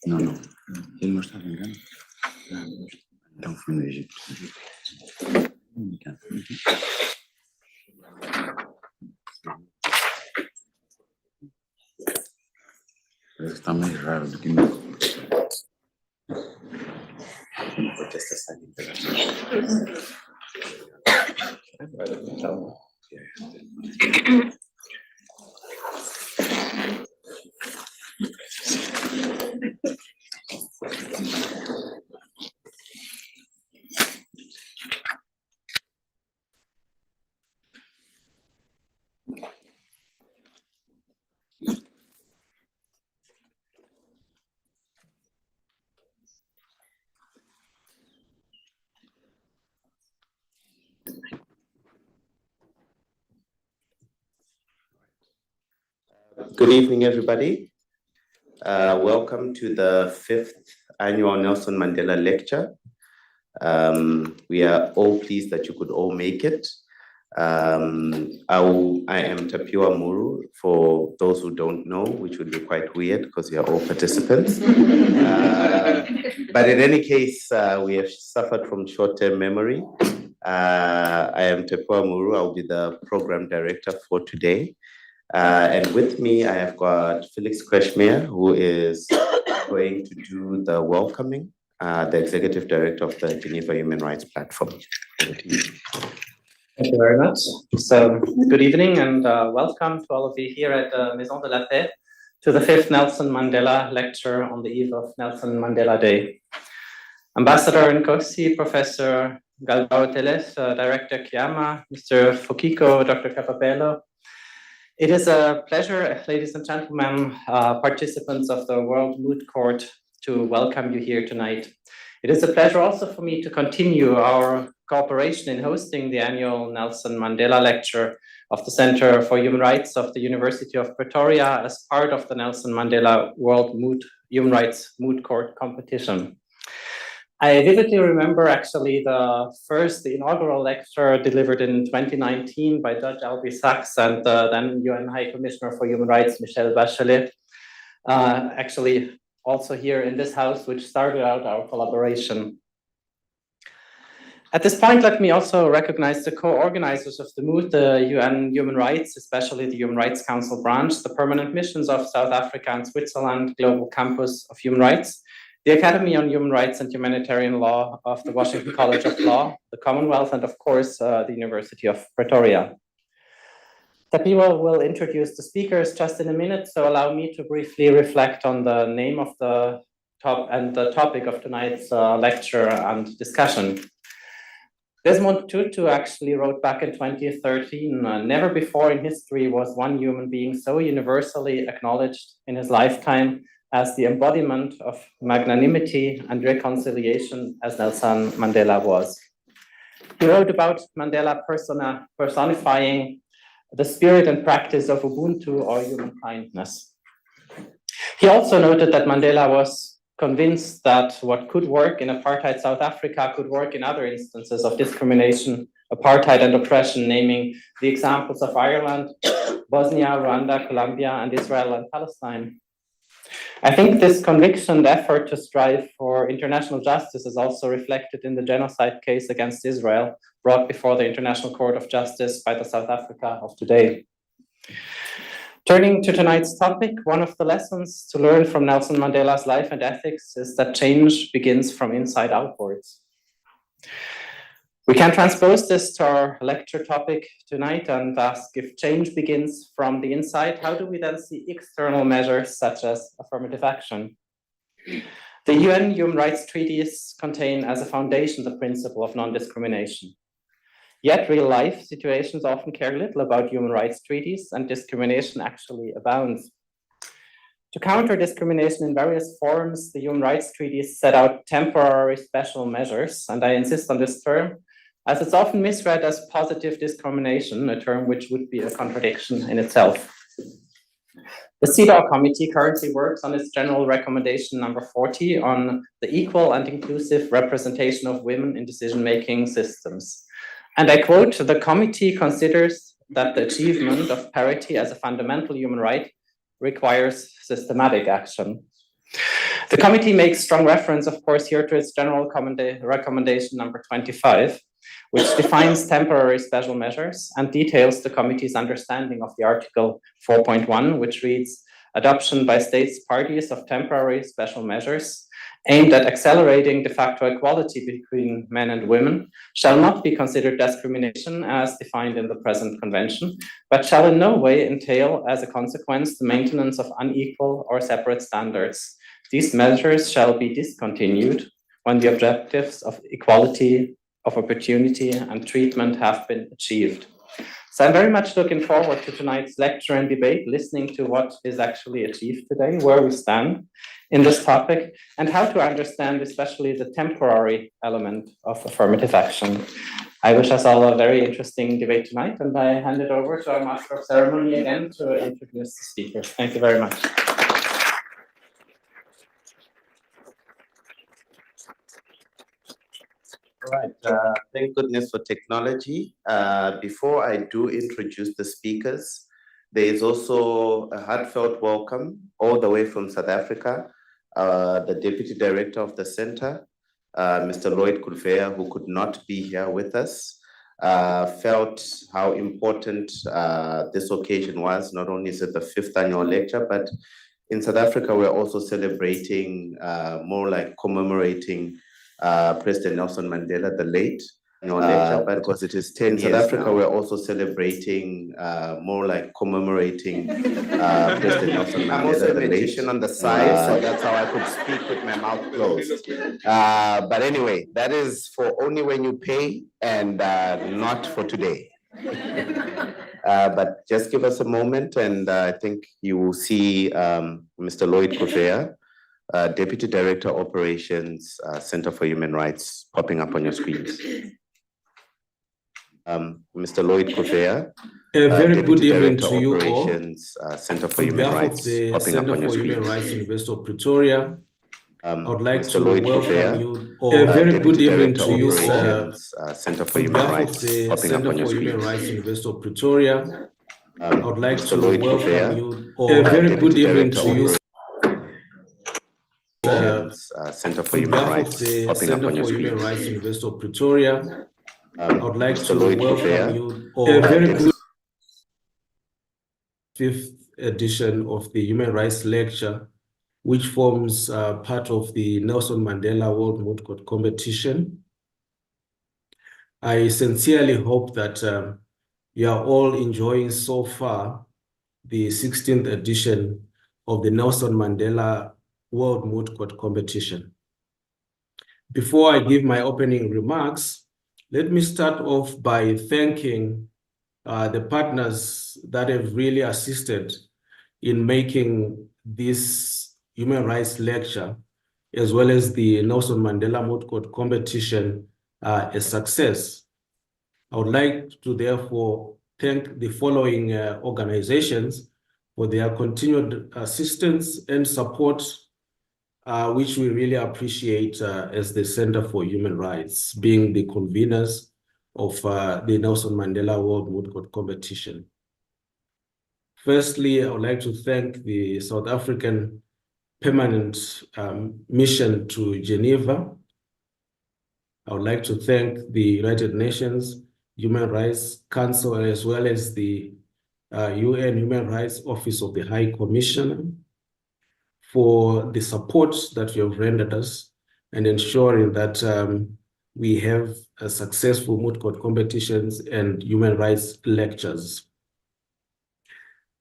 No, no. Ele não está vengando. Então foi no Egito. Parece que está mais raro do que nunca. Pode esta saída. Então, good evening, everybody. Welcome to the 5th Annual Nelson Mandela Lecture. We are all pleased that you could all make it. I am Tapiwa Muru, for those who don't know, which would be quite weird because you are all participants. But in any case, we have suffered from short-term memory. I am Tapiwa Muru. I'll be the program director for today. And with me, I have got Felix Kreshmir, who is going to do the welcoming, the executive director of the Geneva Human Rights Platform. Thank you very much. So, good evening and welcome to all of you here at Maison de la Paix to the 5th Nelson Mandela Lecture on the eve of Nelson Mandela Day. Ambassador Nkosi, Professor Galvao Teles, Director Kiama, Mr. Fokiko, Dr. Capabello. It is a pleasure, ladies and gentlemen, participants of the World Moot Court, to welcome you here tonight. It is a pleasure also for me to continue our cooperation in hosting the annual Nelson Mandela Lecture of the Center for Human Rights of the University of Pretoria as part of the Nelson Mandela World Human Rights Moot Court competition. I vividly remember actually the inaugural lecture delivered in 2019 by Judge Albie Sachs and then UN High Commissioner for Human Rights, Michelle Bachelet, actually also here in this house, which started out our collaboration. At this point, let me also recognize the co-organizers of the Moot, the UN Human Rights, especially the Human Rights Council branch, the permanent missions of South Africa and Switzerland, Global Campus of Human Rights, the Academy on Human Rights and Humanitarian Law of the Washington College of Law, the Commonwealth, and of course, the University of Pretoria. Tapiwa will introduce the speakers just in a minute, so allow me to briefly reflect on the name of the topic of tonight's lecture and discussion. Desmond Tutu actually wrote back in 2013, never before in history was one human being so universally acknowledged in his lifetime as the embodiment of magnanimity and reconciliation as Nelson Mandela was. He wrote about Mandela personifying the spirit and practice of Ubuntu or human kindness. He also noted that Mandela was convinced that what could work in apartheid South Africa could work in other instances of discrimination, apartheid, and oppression, naming the examples of Ireland, Bosnia, Rwanda, Colombia, and Israel and Palestine. I think this conviction and effort to strive for international justice is also reflected in the genocide case against Israel brought before the International Court of Justice by the South Africa of today. Turning to tonight's topic, one of the lessons to learn from Nelson Mandela's life and ethics is that change begins from inside outwards. We can transpose this to our lecture topic tonight and ask, if change begins from the inside, how do we then see external measures such as affirmative action? The UN Human Rights Treaties contain as a foundation the principle of non-discrimination. Yet real-life situations often care little about human rights treaties, and discrimination actually abounds. To counter discrimination in various forms, the human rights treaties set out temporary special measures, and I insist on this term, as it's often misread as positive discrimination, a term which would be a contradiction in itself. The CEDAW committee currently works on its general recommendation number 40 on the equal and inclusive representation of women in decision-making systems. And I quote, "The committee considers that the achievement of parity as a fundamental human right requires systematic action." The committee makes strong reference, of course, here to its general recommendation number 25, which defines temporary special measures and details the committee's understanding of the Article 4.1, which reads, "Adoption by states parties of temporary special measures aimed at accelerating de facto equality between men and women shall not be considered discrimination as defined in the present convention, but shall in no way entail as a consequence the maintenance of unequal or separate standards. These measures shall be discontinued when the objectives of equality of opportunity and treatment have been achieved." So I'm very much looking forward to tonight's lecture and debate, listening to what is actually achieved today, where we stand in this topic, and how to understand especially the temporary element of affirmative action. I wish us all a very interesting debate tonight, and I hand it over to our Master of Ceremony again to introduce the speakers. Thank you very much. All right, thank goodness for technology. Before I do introduce the speakers, there is also a heartfelt welcome all the way from South Africa, the Deputy Director of the Center, Mr. Lloyd Kulvea, who could not be here with us, felt how important this occasion was. Not only is it the 5th annual lecture, but in South Africa, we're also celebrating, more like commemorating President Nelson Mandela, the late, but because it is 10 years in South Africa, now, we're also celebrating, more like commemorating President Nelson Mandela, I'm also a magician on the side, so that's how I could speak with my mouth closed. But anyway, that is for only when you pay and not for today. But just give us a moment, and I think you will see Mr. Lloyd Kulvea, Deputy Director Operations, Center for Human Rights, popping up on your screens. Mr. Lloyd Kulvea, a very good Deputy evening Director to you all. Operations, Center for Human Rights, popping up on your Human screens. Rights, University of Pretoria. I would like Mr. to Lloyd welcome Kulvea, you all. A very good evening Director to you, Operations, Center for Human Rights, popping up on your Human screens. Rights, University of Pretoria. I would like Mr. to Lloyd welcome Kulvea, you all. A very good evening to you. Center for Human Rights, popping up on your screens. Human Rights, University of Pretoria. I would like Mr. to Lloyd welcome Kulvea, you all. A very good 5th edition of the Human Rights Lecture, which forms part of the Nelson Mandela World Moot Court competition. I sincerely hope that you are all enjoying so far the 16th edition of the Nelson Mandela World Moot Court competition. Before I give my opening remarks, Let me start off by thanking the partners that have really assisted in making this human rights lecture, as well as the Nelson Mandela Moot Court competition, a success. I would like to therefore thank the following organizations for their continued assistance and support, which we really appreciate as the Center for Human Rights, being the conveners of the Nelson Mandela World Moot Court competition. Firstly, I would like to thank the South African Permanent Mission to Geneva. I would like to thank the United Nations Human Rights Council, as well as the UN Human Rights Office of the High Commissioner, for the support that you have rendered us and ensuring that we have a successful moot court competitions and human rights lectures.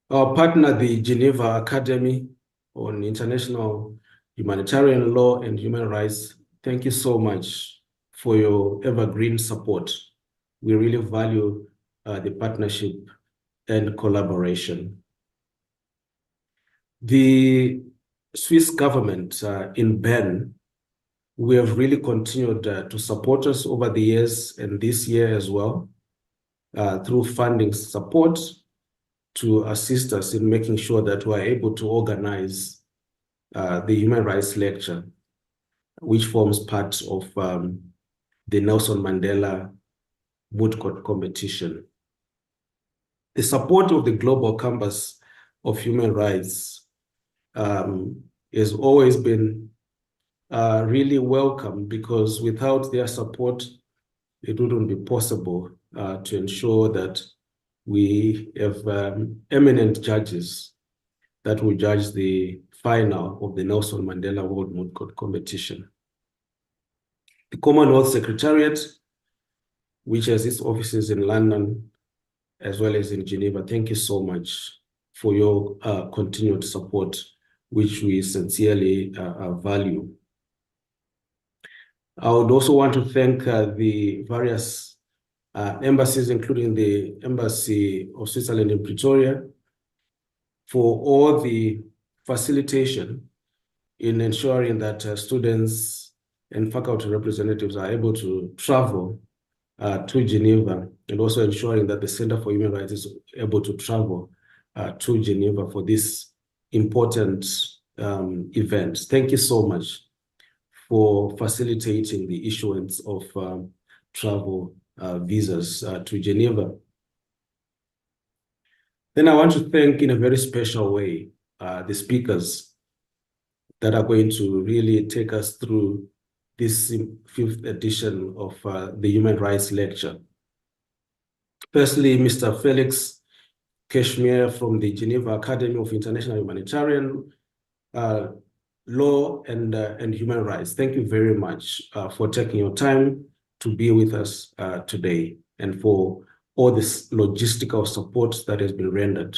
Our partner, the Geneva Academy on International Humanitarian Law and Human Rights, thank you so much for your evergreen support. We really value the partnership and collaboration. The Swiss government in Bern, we have really continued to support us over the years and this year as well, through funding support to assist us in making sure that we're able to organize the Human Rights Lecture, which forms part of the Nelson Mandela Moot Court competition. The support of the Global Campus of Human Rights has always been really welcome, because without their support, it wouldn't be possible to ensure that we have eminent judges that will judge the final of the Nelson Mandela World Moot Court competition. The Commonwealth Secretariat, which has its offices in London as well as in Geneva, thank you so much for your continued support, which we sincerely value. I would also want to thank the various embassies, including the Embassy of Switzerland in Pretoria, for all the facilitation in ensuring that students and faculty representatives are able to travel to Geneva, and also ensuring that the Center for Human Rights is able to travel to Geneva for this important event. Thank you so much for facilitating the issuance of travel visas to Geneva. Then I want to thank in a very special way the speakers that are going to really take us through this 5th edition of the Human Rights Lecture. Firstly, Mr. Felix Kashmir from the Geneva Academy of International Humanitarian Law and Human Rights. Thank you very much for taking your time to be with us today, and for all this logistical support that has been rendered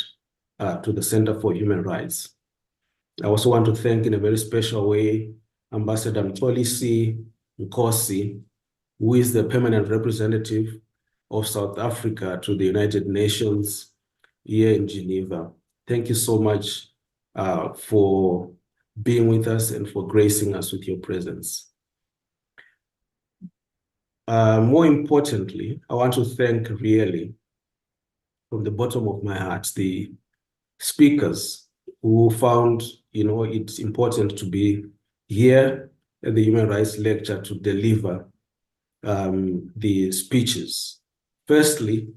to the Center for Human Rights. I also want to thank in a very special way Ambassador Mxolisi Nkosi, who is the permanent representative of South Africa to the United Nations here in Geneva. Thank you so much for being with us and for gracing us with your presence. More importantly, I want to thank really from the bottom of my heart the speakers who found it's important to be here at the Human Rights Lecture to deliver the speeches. Firstly,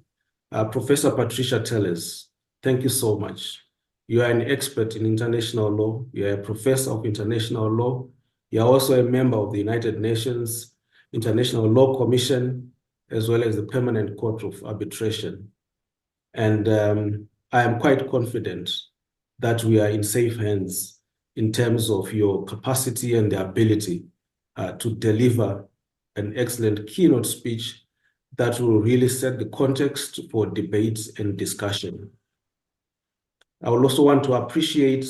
Professor Patricia Teles, thank you so much. You are an expert in international law. You are a professor of international law. You are also a member of the United Nations International Law Commission, as well as the Permanent Court of Arbitration. And I am quite confident that we are in safe hands in terms of your capacity and the ability to deliver an excellent keynote speech that will really set the context for debates and discussion. I would also want to appreciate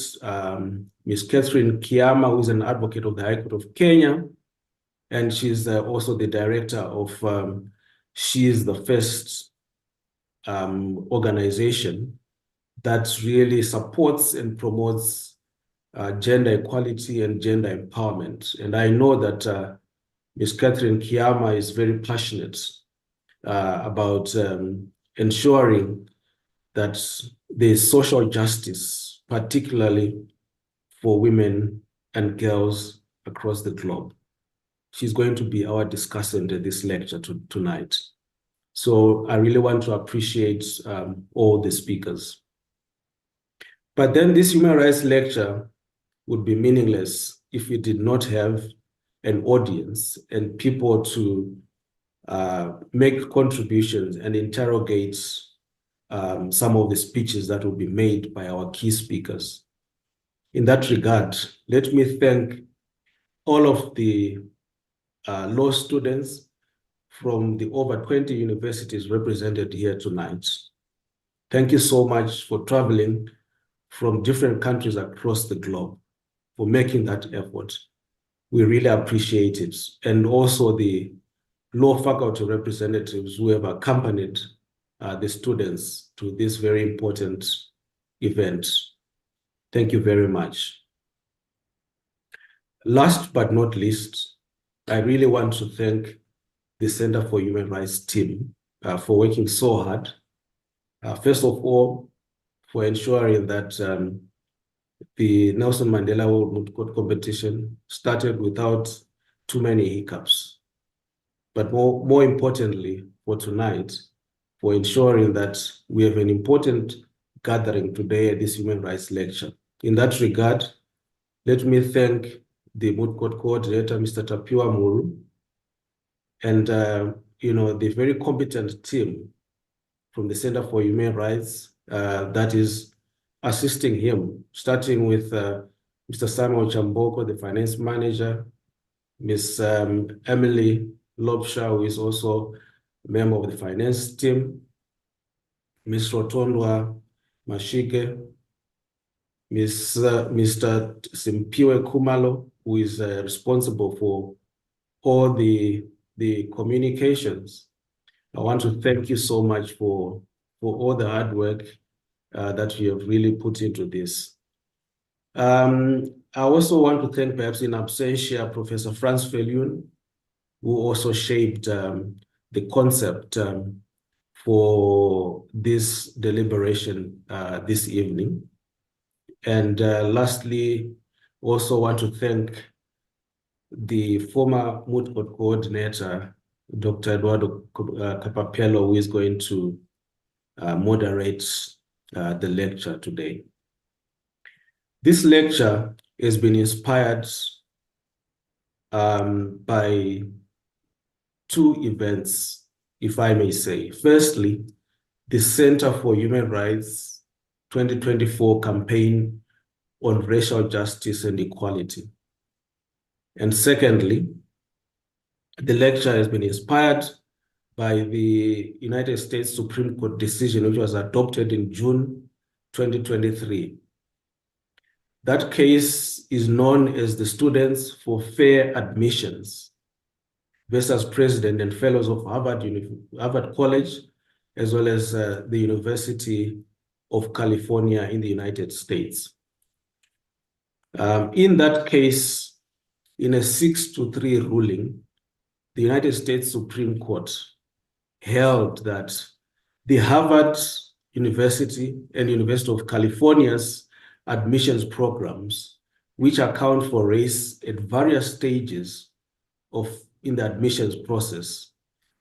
Ms. Catherine Kiama, who is an advocate of the High Court of Kenya, and she's also the director of she is the first organization that really supports and promotes gender equality and gender empowerment. And I know that Ms. Catherine Kiama is very passionate about ensuring that there's social justice, particularly for women and girls across the globe. She's going to be our discussant at this lecture tonight. So I really want to appreciate all the speakers. But then this human rights lecture would be meaningless if we did not have an audience and people to make contributions and interrogate some of the speeches that will be made by our key speakers. In that regard, let me thank all of the law students from the over 20 universities represented here tonight. Thank you so much for traveling from different countries across the globe, for making that effort. We really appreciate it. And also the law faculty representatives who have accompanied the students to this very important event. Thank you very much. Last but not least, I really want to thank the Center for Human Rights team for working so hard. First of all, for ensuring that the Nelson Mandela World Court competition started without too many hiccups. But more importantly, for tonight, for ensuring that we have an important gathering today at this human rights lecture. In that regard, let me thank the Moot Court coordinator, Mr. Tapiwa Muru, and the very competent team from the Center for Human Rights that is assisting him, starting with Mr. Samuel Chamboko, the finance manager, Ms. Emily Lobsha, who is also a member of the finance team, Ms. Rotondwa Mashige, Mr. Simpiwe Kumalo, who is responsible for all the communications. I want to thank you so much for all the hard work that you have really put into this. I also want to thank, perhaps in absentia, Professor Franz Feliun, who also shaped the concept for this deliberation this evening. And lastly, also want to thank the former Moot Court coordinator, Dr. Eduardo Capapello, who is going to moderate the lecture today. This lecture has been inspired by two events, if I may say. Firstly, the Center for Human Rights 2024 campaign on racial justice and equality. And secondly, the lecture has been inspired by the United States Supreme Court decision, which was adopted in June 2023. That case is known as the Students for Fair Admissions versus President and Fellows of Harvard College, as well as the University of California in the United States. In that case, in a 6-3 ruling, the United States Supreme Court held that the Harvard University and University of California's admissions programs, which account for race at various stages in the admissions process,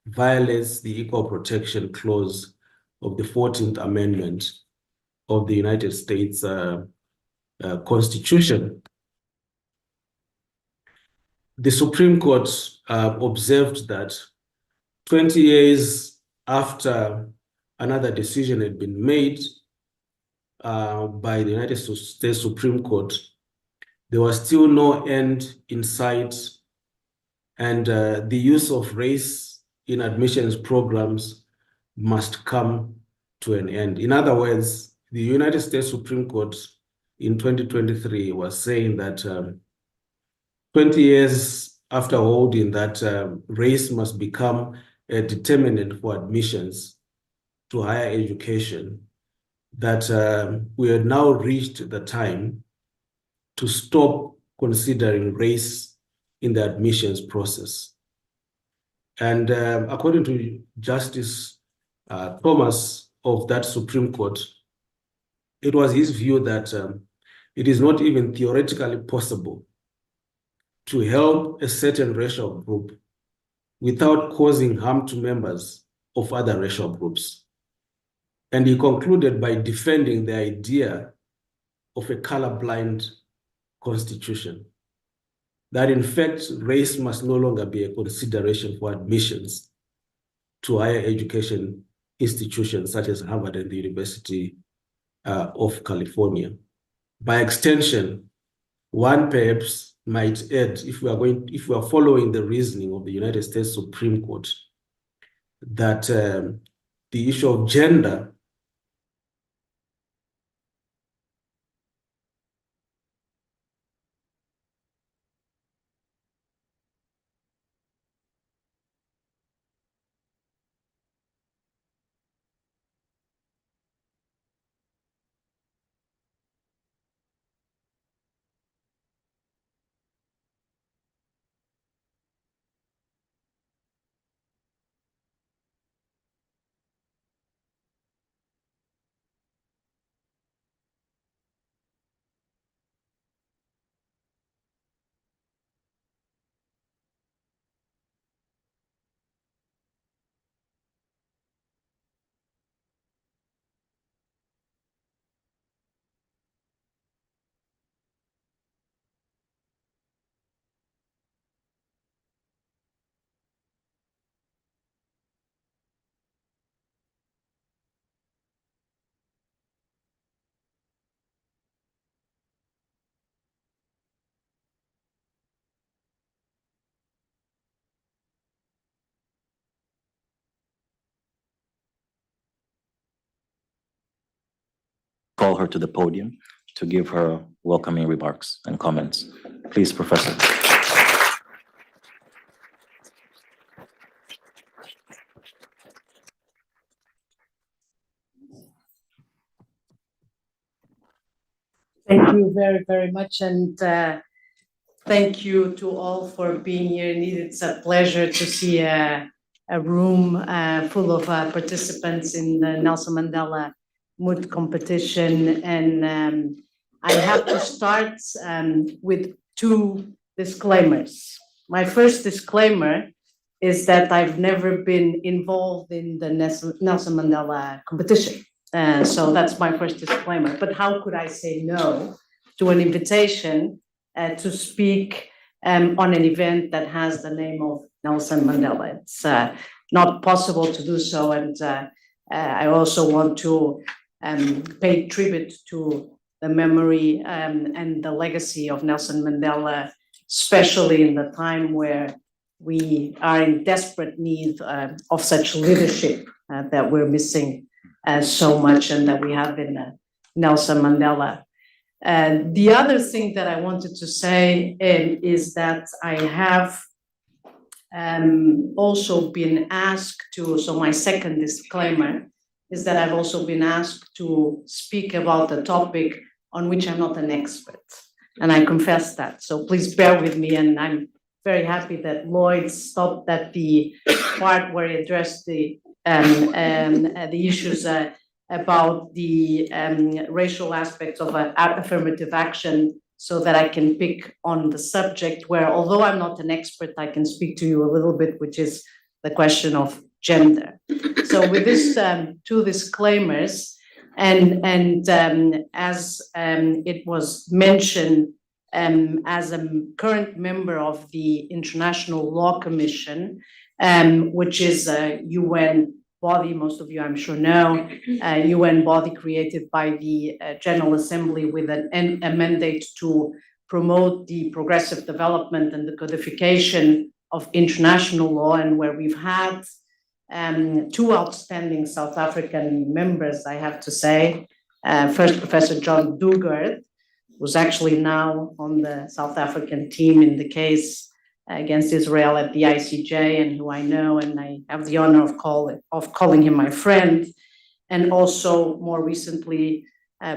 violates the Equal Protection Clause of the 14th Amendment of the United States Constitution. The Supreme Court observed that 20 years after another decision had been made by the United States Supreme Court, there was still no end in sight, and the use of race in admissions programs must come to an end. In other words, the United States Supreme Court in 2023 was saying that 20 years after holding that race must become a determinant for admissions to higher education, that we have now reached the time to stop considering race in the admissions process. And according to Justice Thomas of that Supreme Court, it was his view that it is not even theoretically possible to help a certain racial group without causing harm to members of other racial groups. And he concluded by defending the idea of a colorblind constitution, that in fact, race must no longer be a consideration for admissions to higher education institutions such as Harvard and the University of California. By extension, one perhaps might add, if we are following the reasoning of the United States Supreme Court, that the issue of gender call her to the podium to give her welcoming remarks and comments. Please, Professor. Thank you very, very much. And thank you to all for being here. Indeed, it's a pleasure to see a room full of participants in the Nelson Mandela Moot competition. And I have to start with two disclaimers. My first disclaimer is that I've never been involved in the Nelson Mandela competition. So that's my first disclaimer. But how could I say no to an invitation to speak on an event that has the name of Nelson Mandela? It's not possible to do so. And I also want to pay tribute to the memory and the legacy of Nelson Mandela, especially in the time where we are in desperate need of such leadership that we're missing so much, and that we have in Nelson Mandela. The other thing that I wanted to say is that I have also been asked to, so my second disclaimer is that I've also been asked to speak about a topic on which I'm not an expert, and I confess that. So please bear with me, and I'm very happy that Lloyd stopped at the part where he addressed the issues about the racial aspects of affirmative action, so that I can pick on the subject where, although I'm not an expert, I can speak to you a little bit, which is the question of gender. So with these two disclaimers, and as it was mentioned, as a current member of the International Law Commission, which is a UN body, most of you I'm sure know, a UN body created by the General Assembly with a mandate to promote the progressive development and the codification of international law, and where we've had two outstanding South African members, I have to say. First, Professor John Dugard, who's actually now on the South African team in the case against Israel at the ICJ, and who I know, and I have the honor of calling him my friend. And also more recently,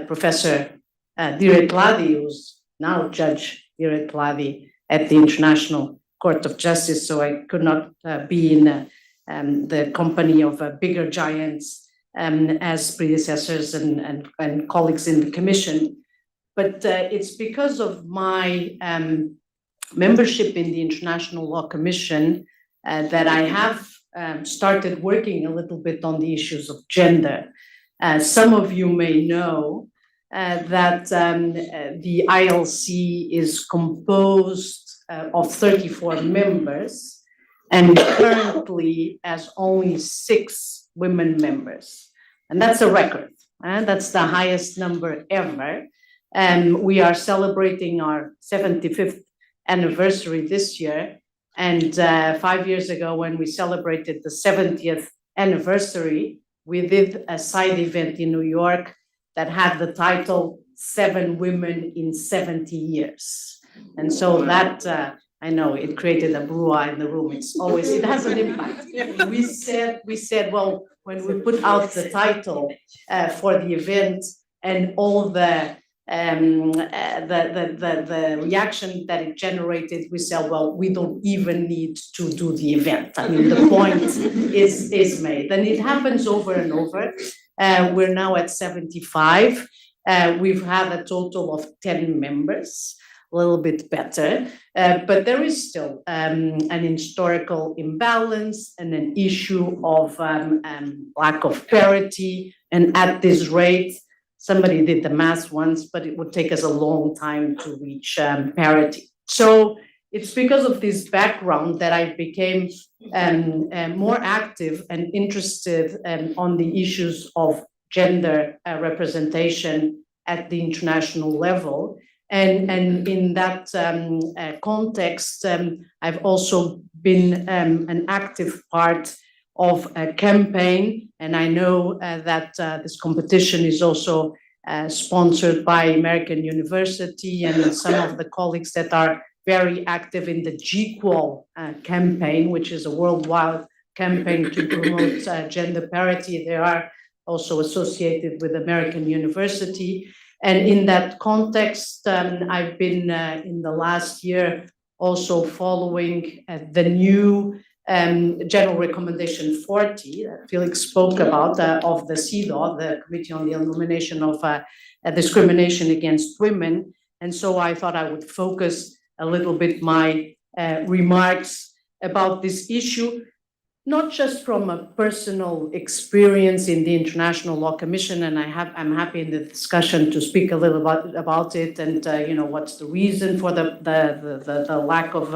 Professor Direk Ladi, who's now Judge Direk Ladi at the International Court of Justice. So I could not be in the company of bigger giants as predecessors and colleagues in the Commission. But it's because of my membership in the International Law Commission that I have started working a little bit on the issues of gender. Some of you may know that the ILC is composed of 34 members and currently has only 6 women members. And that's a record. That's the highest number ever. And we are celebrating our 75th anniversary this year. And 5 years ago, when we celebrated the 70th anniversary, we did a side event in New York that had the title 7 Women in 70 Years. And so that, I know it created a brouhaha in the room. It has an impact. We said, well, when we put out the title for the event and all the reaction that it generated, we said, well, we don't even need to do the event. I mean, the point is made. And it happens over and over. We're now at 75. We've had a total of 10 members, a little bit better, but there is still an historical imbalance and an issue of lack of parity. And at this rate, somebody did the math once, but it would take us a long time to reach parity. So it's because of this background that I became more active and interested on the issues of gender representation at the international level. And in that context, I've also been an active part of a campaign, and I know that this competition is also sponsored by American University and some of the colleagues that are very active in the GQual campaign, which is a worldwide campaign to promote gender parity. They are also associated with American University. And in that context, I've been in the last year also following the new General Recommendation 40 that Felix spoke about of the CEDAW, the Committee on the Elimination of Discrimination Against Women. And so I thought I would focus a little bit my remarks about this issue, not just from a personal experience in the International Law Commission, and I'm happy in the discussion to speak a little about it, and what's the reason for the lack of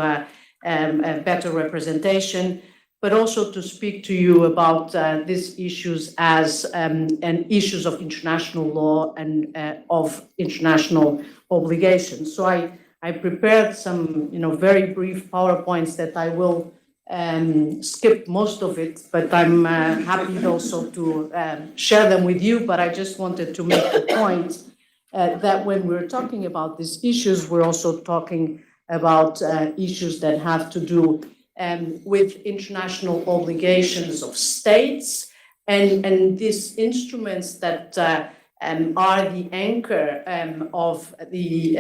better representation, but also to speak to you about these issues as issues of international law and of international obligations. So I prepared some very brief PowerPoints that I will skip most of it, but I'm happy also to share them with you. But I just wanted to make the point that when we're talking about these issues, we're also talking about issues that have to do with international obligations of states and these instruments that are the anchor of the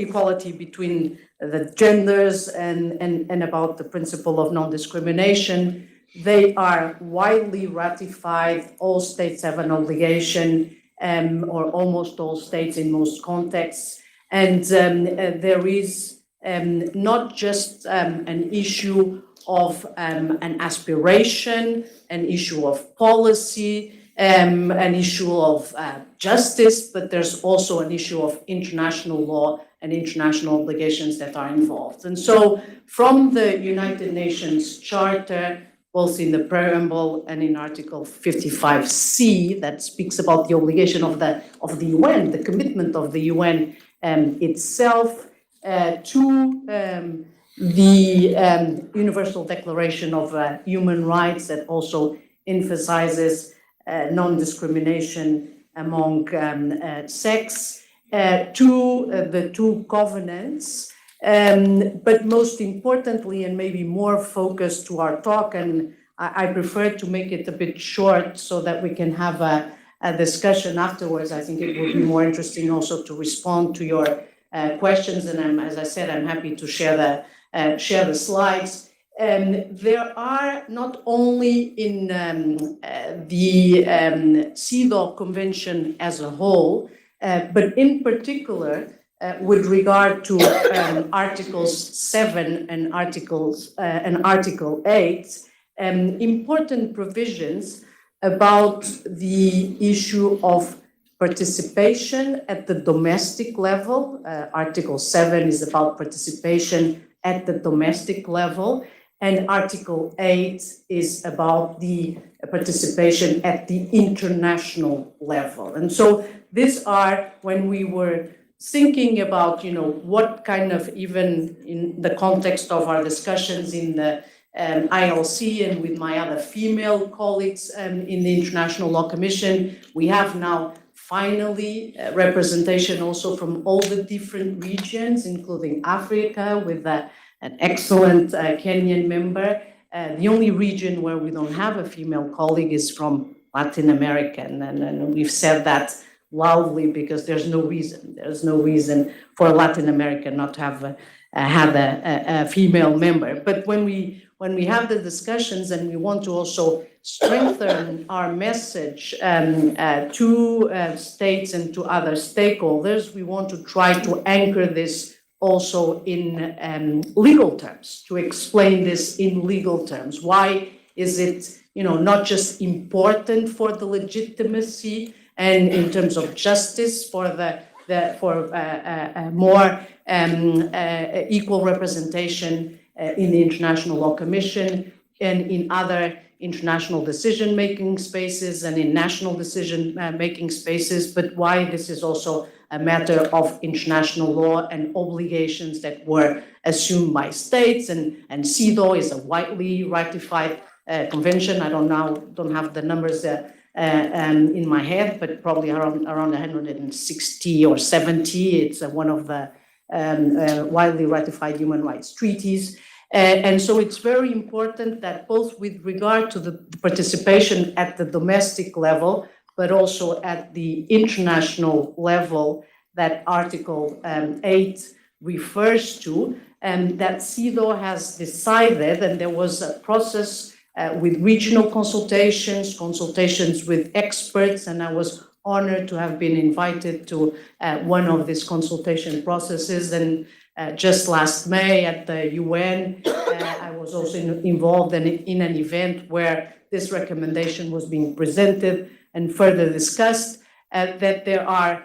equality between the genders and about the principle of non-discrimination. They are widely ratified. All states have an obligation, or almost all states in most contexts. And there is not just an issue of an aspiration, an issue of policy, an issue of justice, but there's also an issue of international law and international obligations that are involved. And so from the United Nations Charter, both in the preamble and in Article 55C, that speaks about the obligation of the UN, the commitment of the UN itself, to the Universal Declaration of Human Rights that also emphasizes non-discrimination among sex, to the two covenants. But most importantly, and maybe more focused to our talk, and I prefer to make it a bit short so that we can have a discussion afterwards. I think it would be more interesting also to respond to your questions, and as I said, I'm happy to share the slides. There are not only in the CEDAW Convention as a whole, but in particular with regard to Articles 7 and Article 8, important provisions about the issue of participation at the domestic level. Article 7 is about participation at the domestic level, and Article 8 is about the participation at the international level. And so these are, when we were thinking about, what kind of, even in the context of our discussions in the ILC and with my other female colleagues in the International Law Commission, we have now finally representation also from all the different regions, including Africa, with an excellent Kenyan member. The only region where we don't have a female colleague is from Latin America, and we've said that loudly because there's no reason for Latin America not to have had a female member. But when we have the discussions and we want to also strengthen our message to states and to other stakeholders, we want to try to anchor this also in legal terms, to explain this in legal terms. Why is it, not just important for the legitimacy and in terms of justice for more equal representation in the International Law Commission and in other international decision-making spaces and in national decision-making spaces, but why this is also a matter of international law and obligations that were assumed by states, and CEDAW is a widely ratified convention. I don't have the numbers in my head, but probably around 160 or 70. It's one of the widely ratified human rights treaties. And so it's very important that both with regard to the participation at the domestic level, but also at the international level that Article 8 refers to, and that CEDAW has decided, and there was a process with regional consultations with experts, and I was honored to have been invited to one of these consultation processes. And just last May at the UN, I was also involved in an event where this recommendation was being presented and further discussed, that there are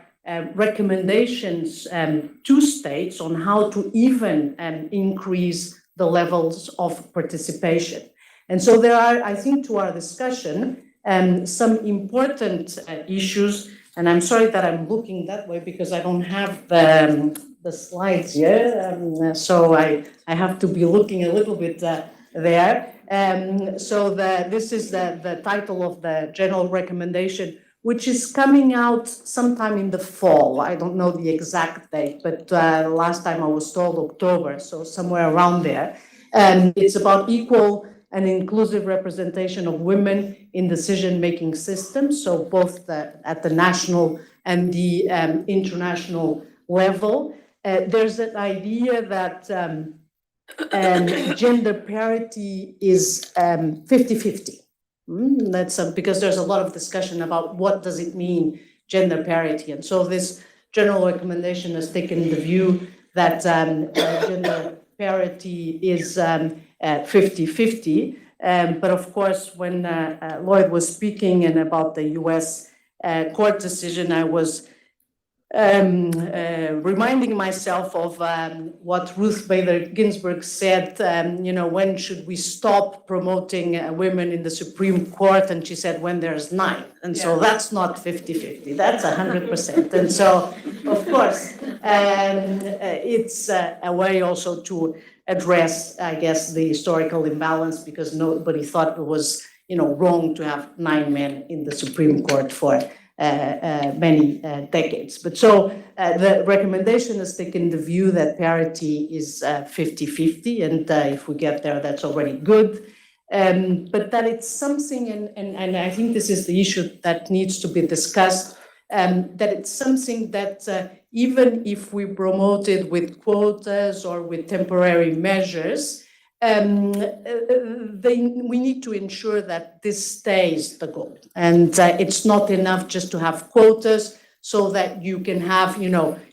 recommendations to states on how to even increase the levels of participation. And so there are, I think, to our discussion, some important issues, and I'm sorry that I'm looking that way because I don't have the slides here, so I have to be looking a little bit there. So this is the title of the general recommendation, which is coming out sometime in the fall. I don't know the exact date, but last time I was told October, so somewhere around there. It's about equal and inclusive representation of women in decision-making systems, so both at the national and the international level. There's an idea that gender parity is 50-50. That's because there's a lot of discussion about what does it mean, gender parity. And so this general recommendation has taken the view that gender parity is 50-50. But of course, when Lloyd was speaking and about the US court decision, I was reminding myself of what Ruth Bader Ginsburg said, when should we stop promoting women in the Supreme Court? And she said, when there's 9. And so that's not 50-50, that's 100%. And so, of course, it's a way also to address, I guess, the historical imbalance, because nobody thought it was, wrong to have 9 men in the Supreme Court for many decades. But so the recommendation has taken the view that parity is 50-50, and if we get there, that's already good. But that it's something, and I think this is the issue that needs to be discussed, that it's something that even if we promote it with quotas or with temporary measures, we need to ensure that this stays the goal. And it's not enough just to have quotas so that you can have,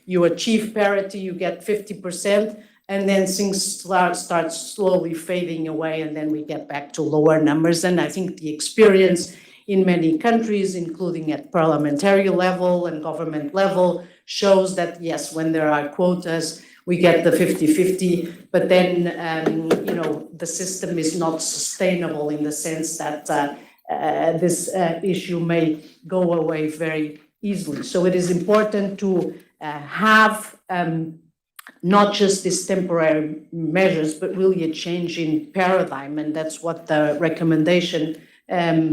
you achieve parity, you get 50%, and then things start slowly fading away, and then we get back to lower numbers. And I think the experience in many countries, including at parliamentary level and government level, shows that yes, when there are quotas, we get the 50-50, but then the system is not sustainable in the sense that this issue may go away very easily. So it is important to have not just these temporary measures, but really a change in paradigm, and that's what the recommendation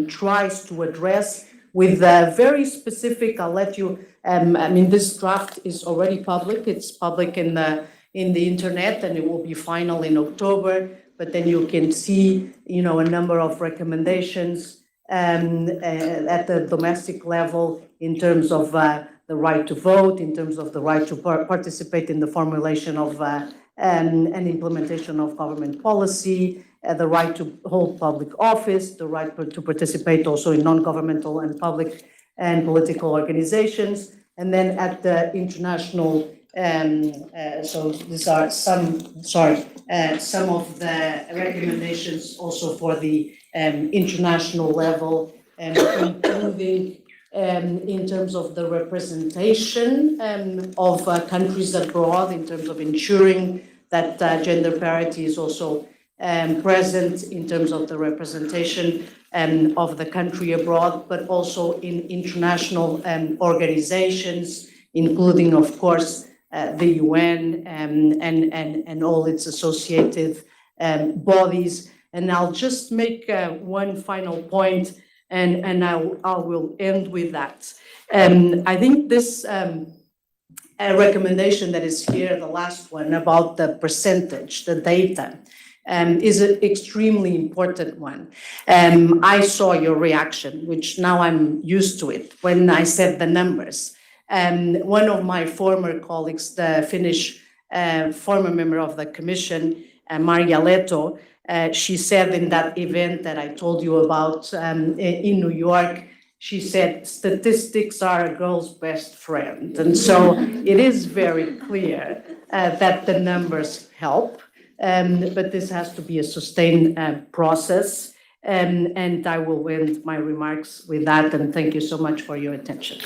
tries to address with very specific. I'll let you. This draft is already public. It's public in the internet, and it will be final in October. But then you can see, a number of recommendations at the domestic level in terms of the right to vote, in terms of the right to participate in the formulation of and implementation of government policy, the right to hold public office, the right to participate also in non-governmental and public and political organizations. And then at the international, so these are some of the recommendations also for the international level, including in terms of the representation of countries abroad, in terms of ensuring that gender parity is also present in terms of the representation of the country abroad, but also in international organizations, including, of course, the UN and all its associated bodies. And I'll just make one final point, and I will end with that. I think this recommendation that is here, the last one about the percentage, the data, is an extremely important one. I saw your reaction, which now I'm used to it, when I said the numbers. One of my former colleagues, the Finnish former member of the Commission, Marja Leto, she said in that event that I told you about in New York, she said, statistics are a girl's best friend. And so it is very clear that the numbers help, but this has to be a sustained process. And I will end my remarks with that, and thank you so much for your attention.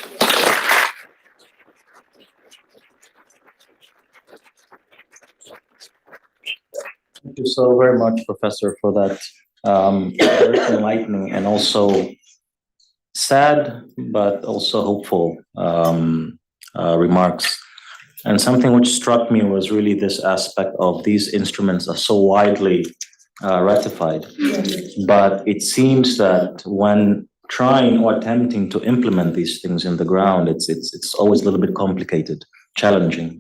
Thank you so very much, Professor, for that very enlightening and also sad, but also hopeful remarks. And something which struck me was really this aspect of these instruments are so widely ratified, but it seems that when trying or attempting to implement these things in the ground, it's always a little bit complicated, challenging,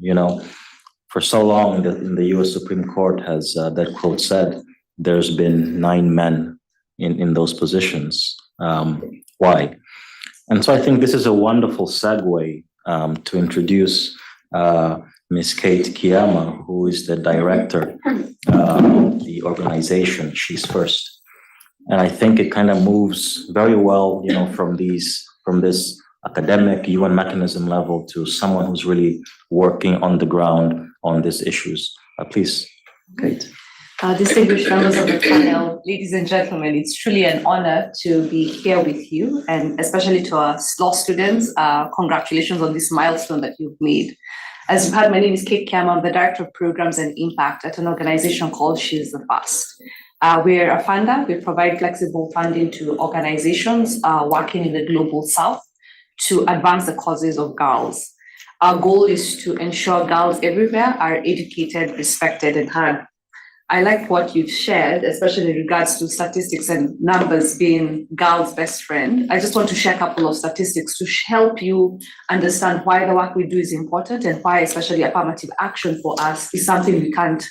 For so long in the US Supreme Court has that quote said, there's been 9 men in those positions. Why? And so I think this is a wonderful segue to introduce Ms. Kate Kiyama, who is the director of the organization, She's First. And I think it kind of moves very well, from this academic UN mechanism level to someone who's really working on the ground on these issues. Please, Kate. Distinguished members of the panel, ladies and gentlemen, it's truly an honor to be here with you, and especially to our law students, congratulations on this milestone that you've made. As you've heard, my name is Kate Kiyama. I'm the Director of Programs and Impact at an organization called She's the First. We're a funder. We provide flexible funding to organizations working in the global south to advance the causes of girls. Our goal is to ensure girls everywhere are educated, respected, and heard. I like what you've shared, especially in regards to statistics and numbers being girls' best friend. I just want to share a couple of statistics to help you understand why the work we do is important and why especially affirmative action for us is something we can't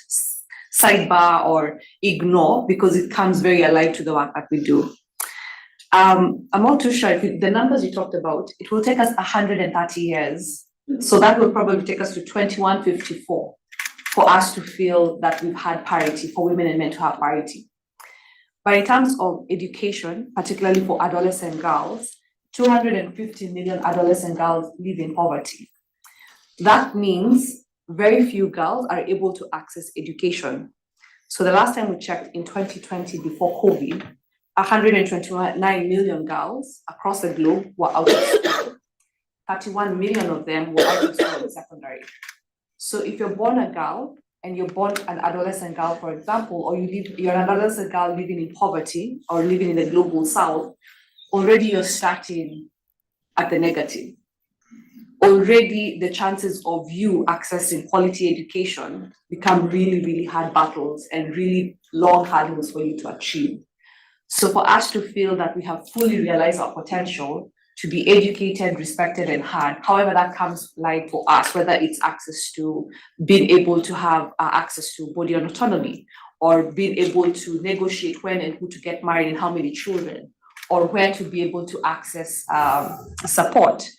sidebar or ignore because it comes very alive to the work that we do. I'm not too sure if the numbers you talked about, it will take us 130 years. So that will probably take us to 2154 for us to feel that we've had parity, for women and men to have parity. But in terms of education, particularly for adolescent girls, 250 million adolescent girls live in poverty. That means very few girls are able to access education. So the last time we checked in 2020 before COVID, 129 million girls across the globe were out of school. 31 million of them were out of school in secondary. So if you're born a girl and you're born an adolescent girl, for example, or you're an adolescent girl living in poverty or living in the global south, already you're starting at the negative. Already the chances of you accessing quality education become really, really hard battles and really long hurdles for you to achieve. So for us to feel that we have fully realized our potential to be educated, respected, and heard, however that comes live for us, whether it's access to being able to have access to body and autonomy, or being able to negotiate when and who to get married and how many children, or where to be able to access support,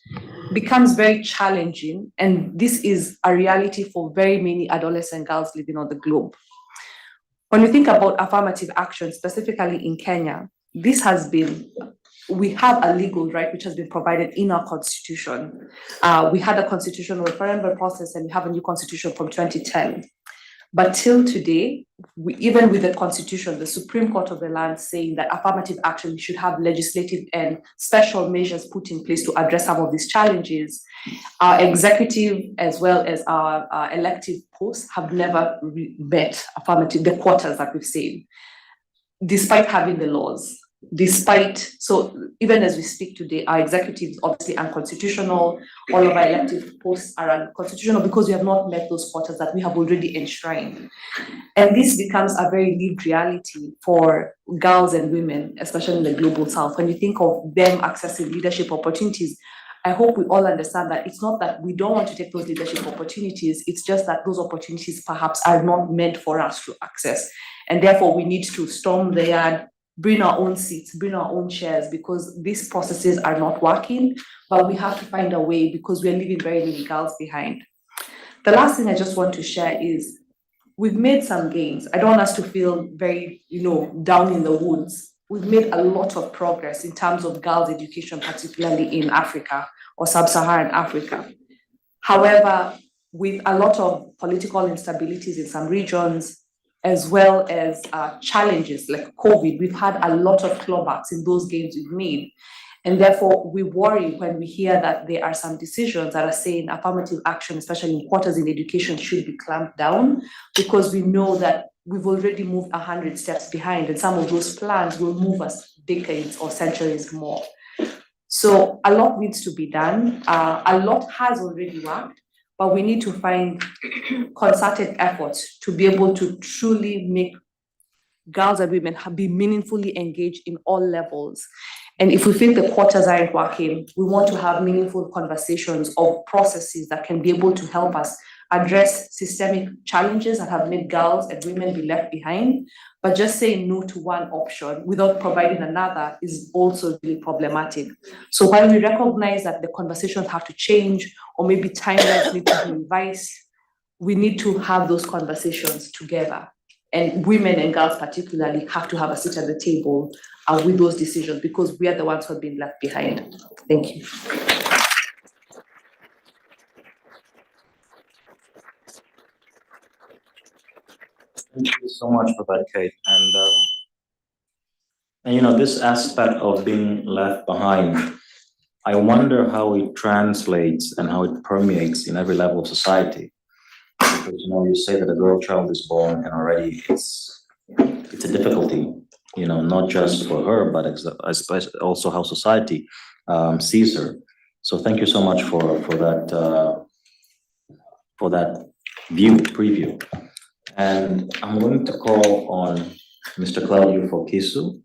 becomes very challenging. And this is a reality for very many adolescent girls living on the globe. When we think about affirmative action, specifically in Kenya, this has been, we have a legal right which has been provided in our constitution. We had a constitutional referendum process and we have a new constitution from 2010. But till today, even with the constitution, the Supreme Court of the land saying that affirmative action should have legislative and special measures put in place to address some of these challenges, our executive as well as our elective posts have never met affirmative, the quotas that we've seen, despite having the laws. So even as we speak today, our executive is obviously unconstitutional, all of our elective posts are unconstitutional because we have not met those quotas that we have already enshrined. And this becomes a very lived reality for girls and women, especially in the global south. When you think of them accessing leadership opportunities, I hope we all understand that it's not that we don't want to take those leadership opportunities, it's just that those opportunities perhaps are not meant for us to access. And therefore we need to storm the yard, bring our own seats, bring our own chairs, because these processes are not working, but we have to find a way because we're leaving very many girls behind. The last thing I just want to share is we've made some gains. I don't want us to feel very, down in the woods. We've made a lot of progress in terms of girls' education, particularly in Africa or sub-Saharan Africa. However, with a lot of political instabilities in some regions, as well as challenges like COVID, we've had a lot of clawbacks in those gains we've made. And therefore, we worry when we hear that there are some decisions that are saying affirmative action, especially in quotas in education, should be clamped down, because we know that we've already moved 100 steps behind, and some of those plans will move us decades or centuries more. So a lot needs to be done. A lot has already worked, but we need to find concerted efforts to be able to truly make girls and women be meaningfully engaged in all levels. And if we feel the quotas aren't working, we want to have meaningful conversations of processes that can be able to help us address systemic challenges that have made girls and women be left behind. But just saying no to one option without providing another is also really problematic. So while we recognize that the conversations have to change, or maybe timelines need to be revised, we need to have those conversations together. And women and girls particularly have to have a seat at the table with those decisions, because we are the ones who have been left behind. Thank you. Thank you so much for that, Kate. And this aspect of being left behind, I wonder how it translates and how it permeates in every level of society. Because you say that a girl child is born and already it's a difficulty, not just for her, but also how society sees her. So thank you so much for that preview. And I'm going to call on Mr. Claudio Fokisu.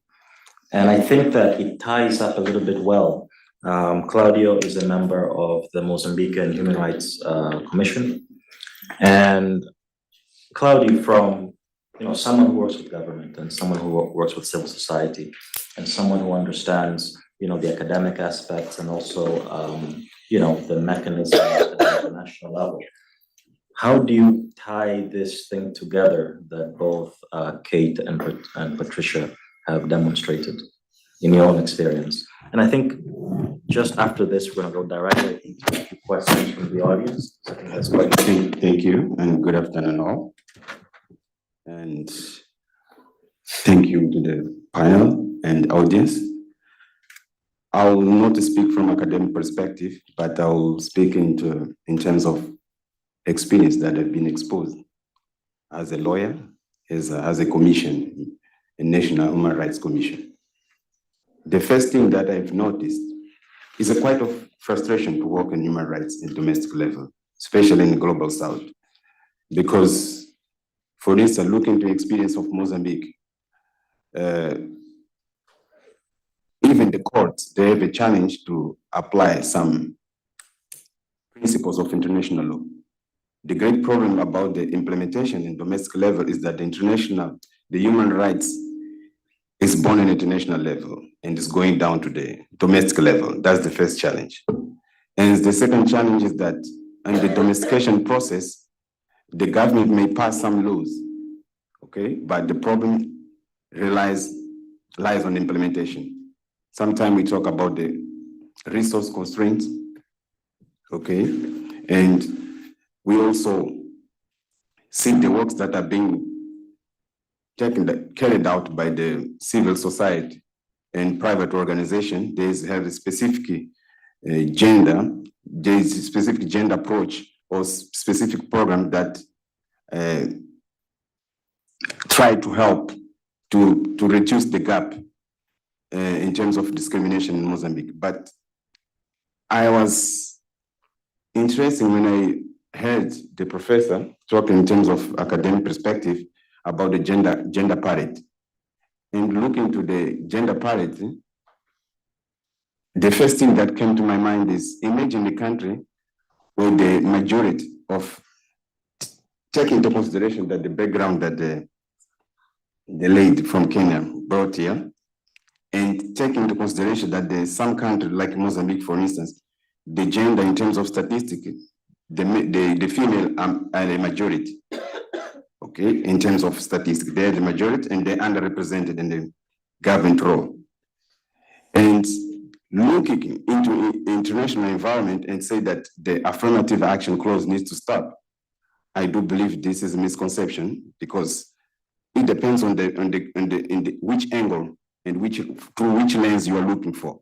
And I think that it ties up a little bit well. Claudio is a member of the Mozambican Human Rights Commission. And Claudio, from someone who works with government and someone who works with civil society and someone who understands the academic aspects and also the mechanisms at the international level. How do you tie this thing together that both Kate and Patricia have demonstrated in your own experience? And I think just after this, we're going to go directly into a few questions from the audience. So I think that's quite Thank you, and good afternoon all. And thank you to the panel and audience. I will not speak from academic perspective, but I will speak in terms of experience that I've been exposed as a lawyer, as a commission, a National Human Rights Commission. The first thing that I've noticed is a quite of frustration to work in human rights at domestic level, especially in the global south. Because, for instance, looking to the experience of Mozambique, even the courts, they have a challenge to apply some principles of international law. The great problem about the implementation in domestic level is that the human rights is born at international level and is going down to the domestic level. That's the first challenge. And the second challenge is that in the domestication process, the government may pass some laws, okay? But the problem lies on implementation. Sometimes we talk about the resource constraints, okay? And we also see the works that are being carried out by the civil society and private organization. There's a specific gender approach or specific program that try to help to reduce the gap in terms of discrimination in Mozambique. But I was interested when I heard the professor talking in terms of academic perspective about the gender parity. And looking to the gender parity, the first thing that came to my mind is imagine a country where the majority of, taking into consideration that the background that the lady from Kenya brought here, and taking into consideration that there's some country like Mozambique, for instance, the gender in terms of statistics, the female are the majority. Okay, in terms of statistics, they're the majority and they're underrepresented in the government role. And looking into international environment and say that the affirmative action clause needs to stop, I do believe this is a misconception because it depends on which angle and through which lens you are looking for.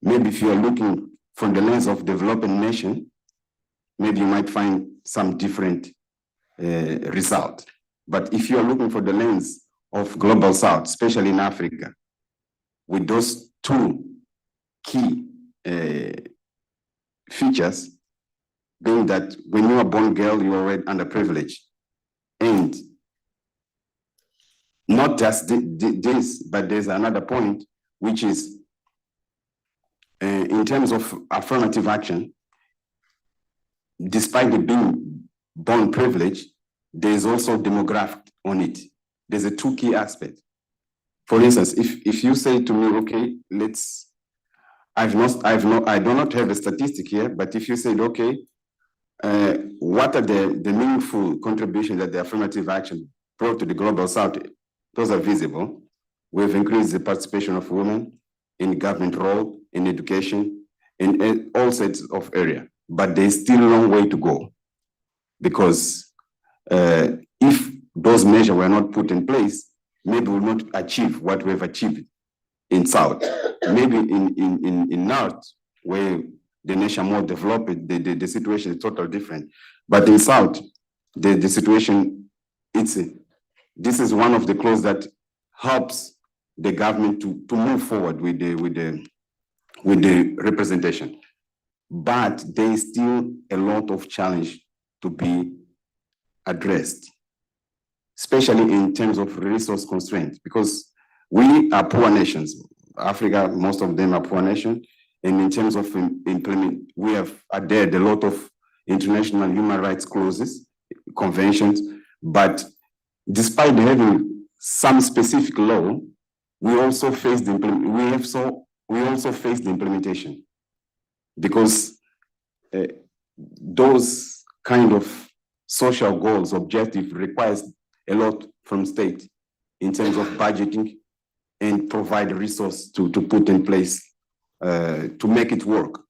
Maybe if you are looking from the lens of developing nation, maybe you might find some different result. But if you are looking for the lens of global south, especially in Africa, with those two key features, being that when you are born girl, you are already underprivileged. And not just this, but there's another point, which is in terms of affirmative action, despite the being born privileged, there's also demographic on it. There's a two key aspect. For instance, if you say to me, okay, I do not have a statistic here, but if you said, okay, what are the meaningful contributions that the affirmative action brought to the global south? Those are visible. We've increased the participation of women in government role, in education, in all sorts of areas. But there's still a long way to go. Because if those measures were not put in place, maybe we'll not achieve what we've achieved in South. Maybe in North, where the nation more developed, the situation is totally different. But in South, the situation, this is one of the clauses that helps the government to move forward with the representation. But there is still a lot of challenge to be addressed. especially in terms of resource constraint, because we are poor nations. Africa, most of them are poor nations. And in terms of implement, we have adhered a lot of international human rights clauses, conventions, but despite having some specific law, we also face the implementation, because those kind of social goals, objective requires a lot from state in terms of budgeting and provide resource to put in place to make it work.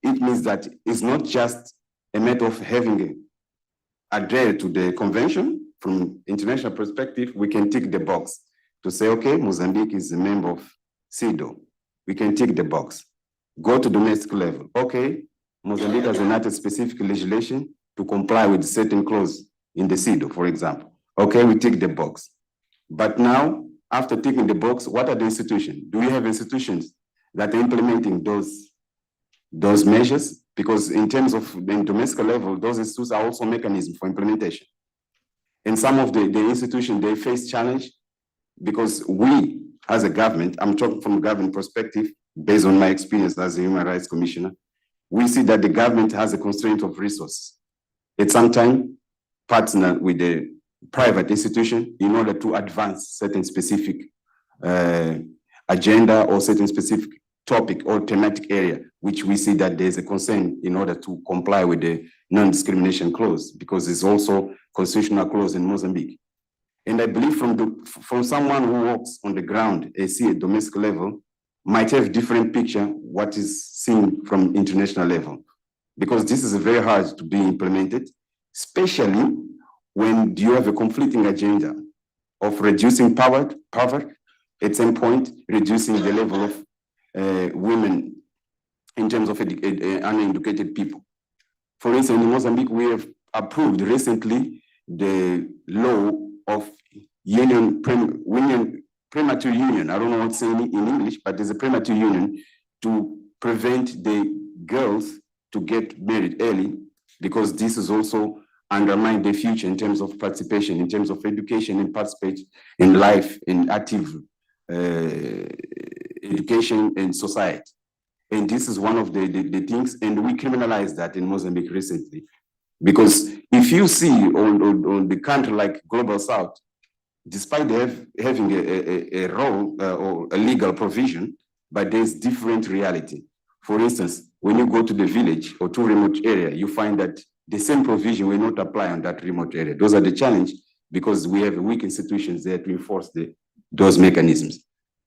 It means that it's not just a matter of having adhere to the convention. From international perspective, we can tick the box to say, okay, Mozambique is a member of CEDAW. We can tick the box. Go to domestic level. Okay, Mozambique has enacted specific legislation to comply with certain clause in the CEDAW, for example. Okay, we tick the box. But now, after ticking the box, what are the institutions? Do we have institutions that are implementing those measures? Because in terms of the domestic level, those institutions are also mechanisms for implementation. And some of the institutions, they face challenge because we, as a government, I'm talking from a government perspective, based on my experience as a human rights commissioner, we see that the government has a constraint of resources. It sometimes partner with the private institution in order to advance certain specific agenda or certain specific topic or thematic area, which we see that there's a concern in order to comply with the non-discrimination clause, because it's also constitutional clause in Mozambique. And I believe from someone who works on the ground, a domestic level, might have different picture what is seen from international level, because this is very hard to be implemented, especially when you have a conflicting agenda of reducing poverty, at some point, reducing the level of women in terms of uneducated people. For instance, in Mozambique, we have approved recently the law of premature union. I don't know what's saying in English, but there's a premature union to prevent the girls to get married early, because this is also undermine their future in terms of participation, in terms of education and participate in life, in active education and society. And this is one of the things, and we criminalized that in Mozambique recently. Because if you see on the country like Global South, despite having a role or a legal provision, but there's different reality. For instance, when you go to the village or to remote area, you find that the same provision will not apply on that remote area. Those are the challenge, because we have weak institutions there to enforce those mechanisms.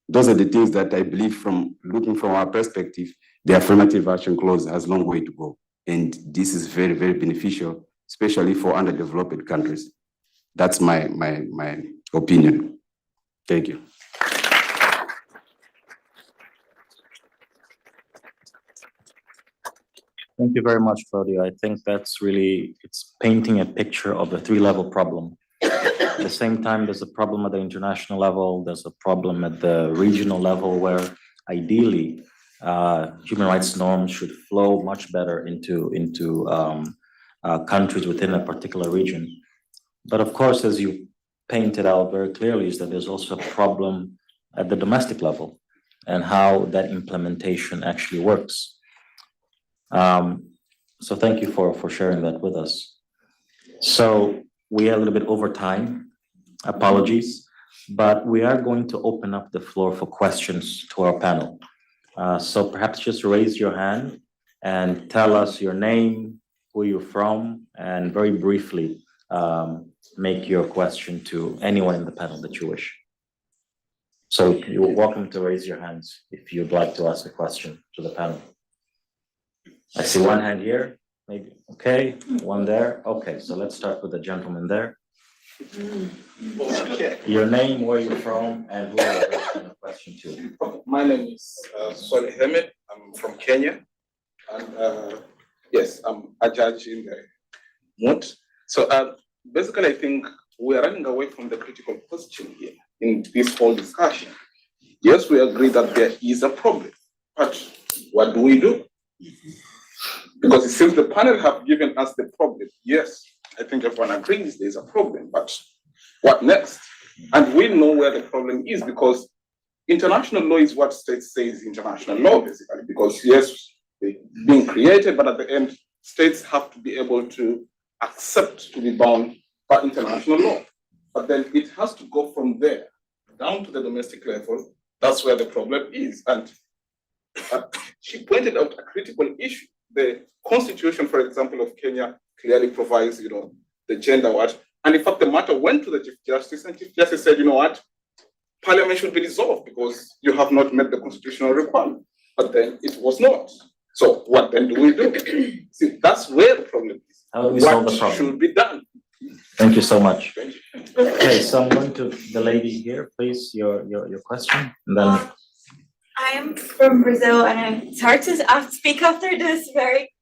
Those are the things that I believe, from looking from our perspective, the affirmative action clause has a long way to go. And this is very, very beneficial, especially for underdeveloped countries. That's my opinion. Thank you. Thank you very much, Claudio. I think that's really, it's painting a picture of the three-level problem. At the same time, there's a problem at the international level, there's a problem at the regional level, where ideally human rights norms should flow much better into countries within a particular region. But of course, as you painted out very clearly, is that there's also a problem at the domestic level and how that implementation actually works. So thank you for sharing that with us. So we are a little bit over time, apologies, but we are going to open up the floor for questions to our panel. So perhaps just raise your hand and tell us your name, who you're from, and very briefly make your question to anyone in the panel that you wish. So you're welcome to raise your hands if you'd like to ask a question to the panel. I see one hand here, maybe, okay, one there. Okay, so let's start with the gentleman there. Your name, where you're from, and who you're asking a question to. My name is Swali Hemed. I'm from Kenya. And yes, I'm a judge in the Moot. So basically, I think we're running away from the critical question here in this whole discussion. Yes, we agree that there is a problem, but what do we do? Because it seems the panel have given us the problem. Yes, I think everyone agrees there's a problem, but what next? And we know where the problem is because international law is what states say is international law, basically, because yes, they're being created, but at the end, states have to be able to accept to be bound by international law. But then it has to go from there down to the domestic level. That's where the problem is. And she pointed out a critical issue. The constitution, for example, of Kenya clearly provides, the gender what. And in fact, the matter went to the Chief Justice, and Chief Justice said, you know what, Parliament should be dissolved because you have not met the constitutional requirement. But then it was not. So what then do we do? See, that's where the problem is. How do we solve the What problem? should be done? Thank you so much. Thank you. Okay, so I'm going to the lady here, please, your question, and then. I am from Brazil, and it's hard to speak after this very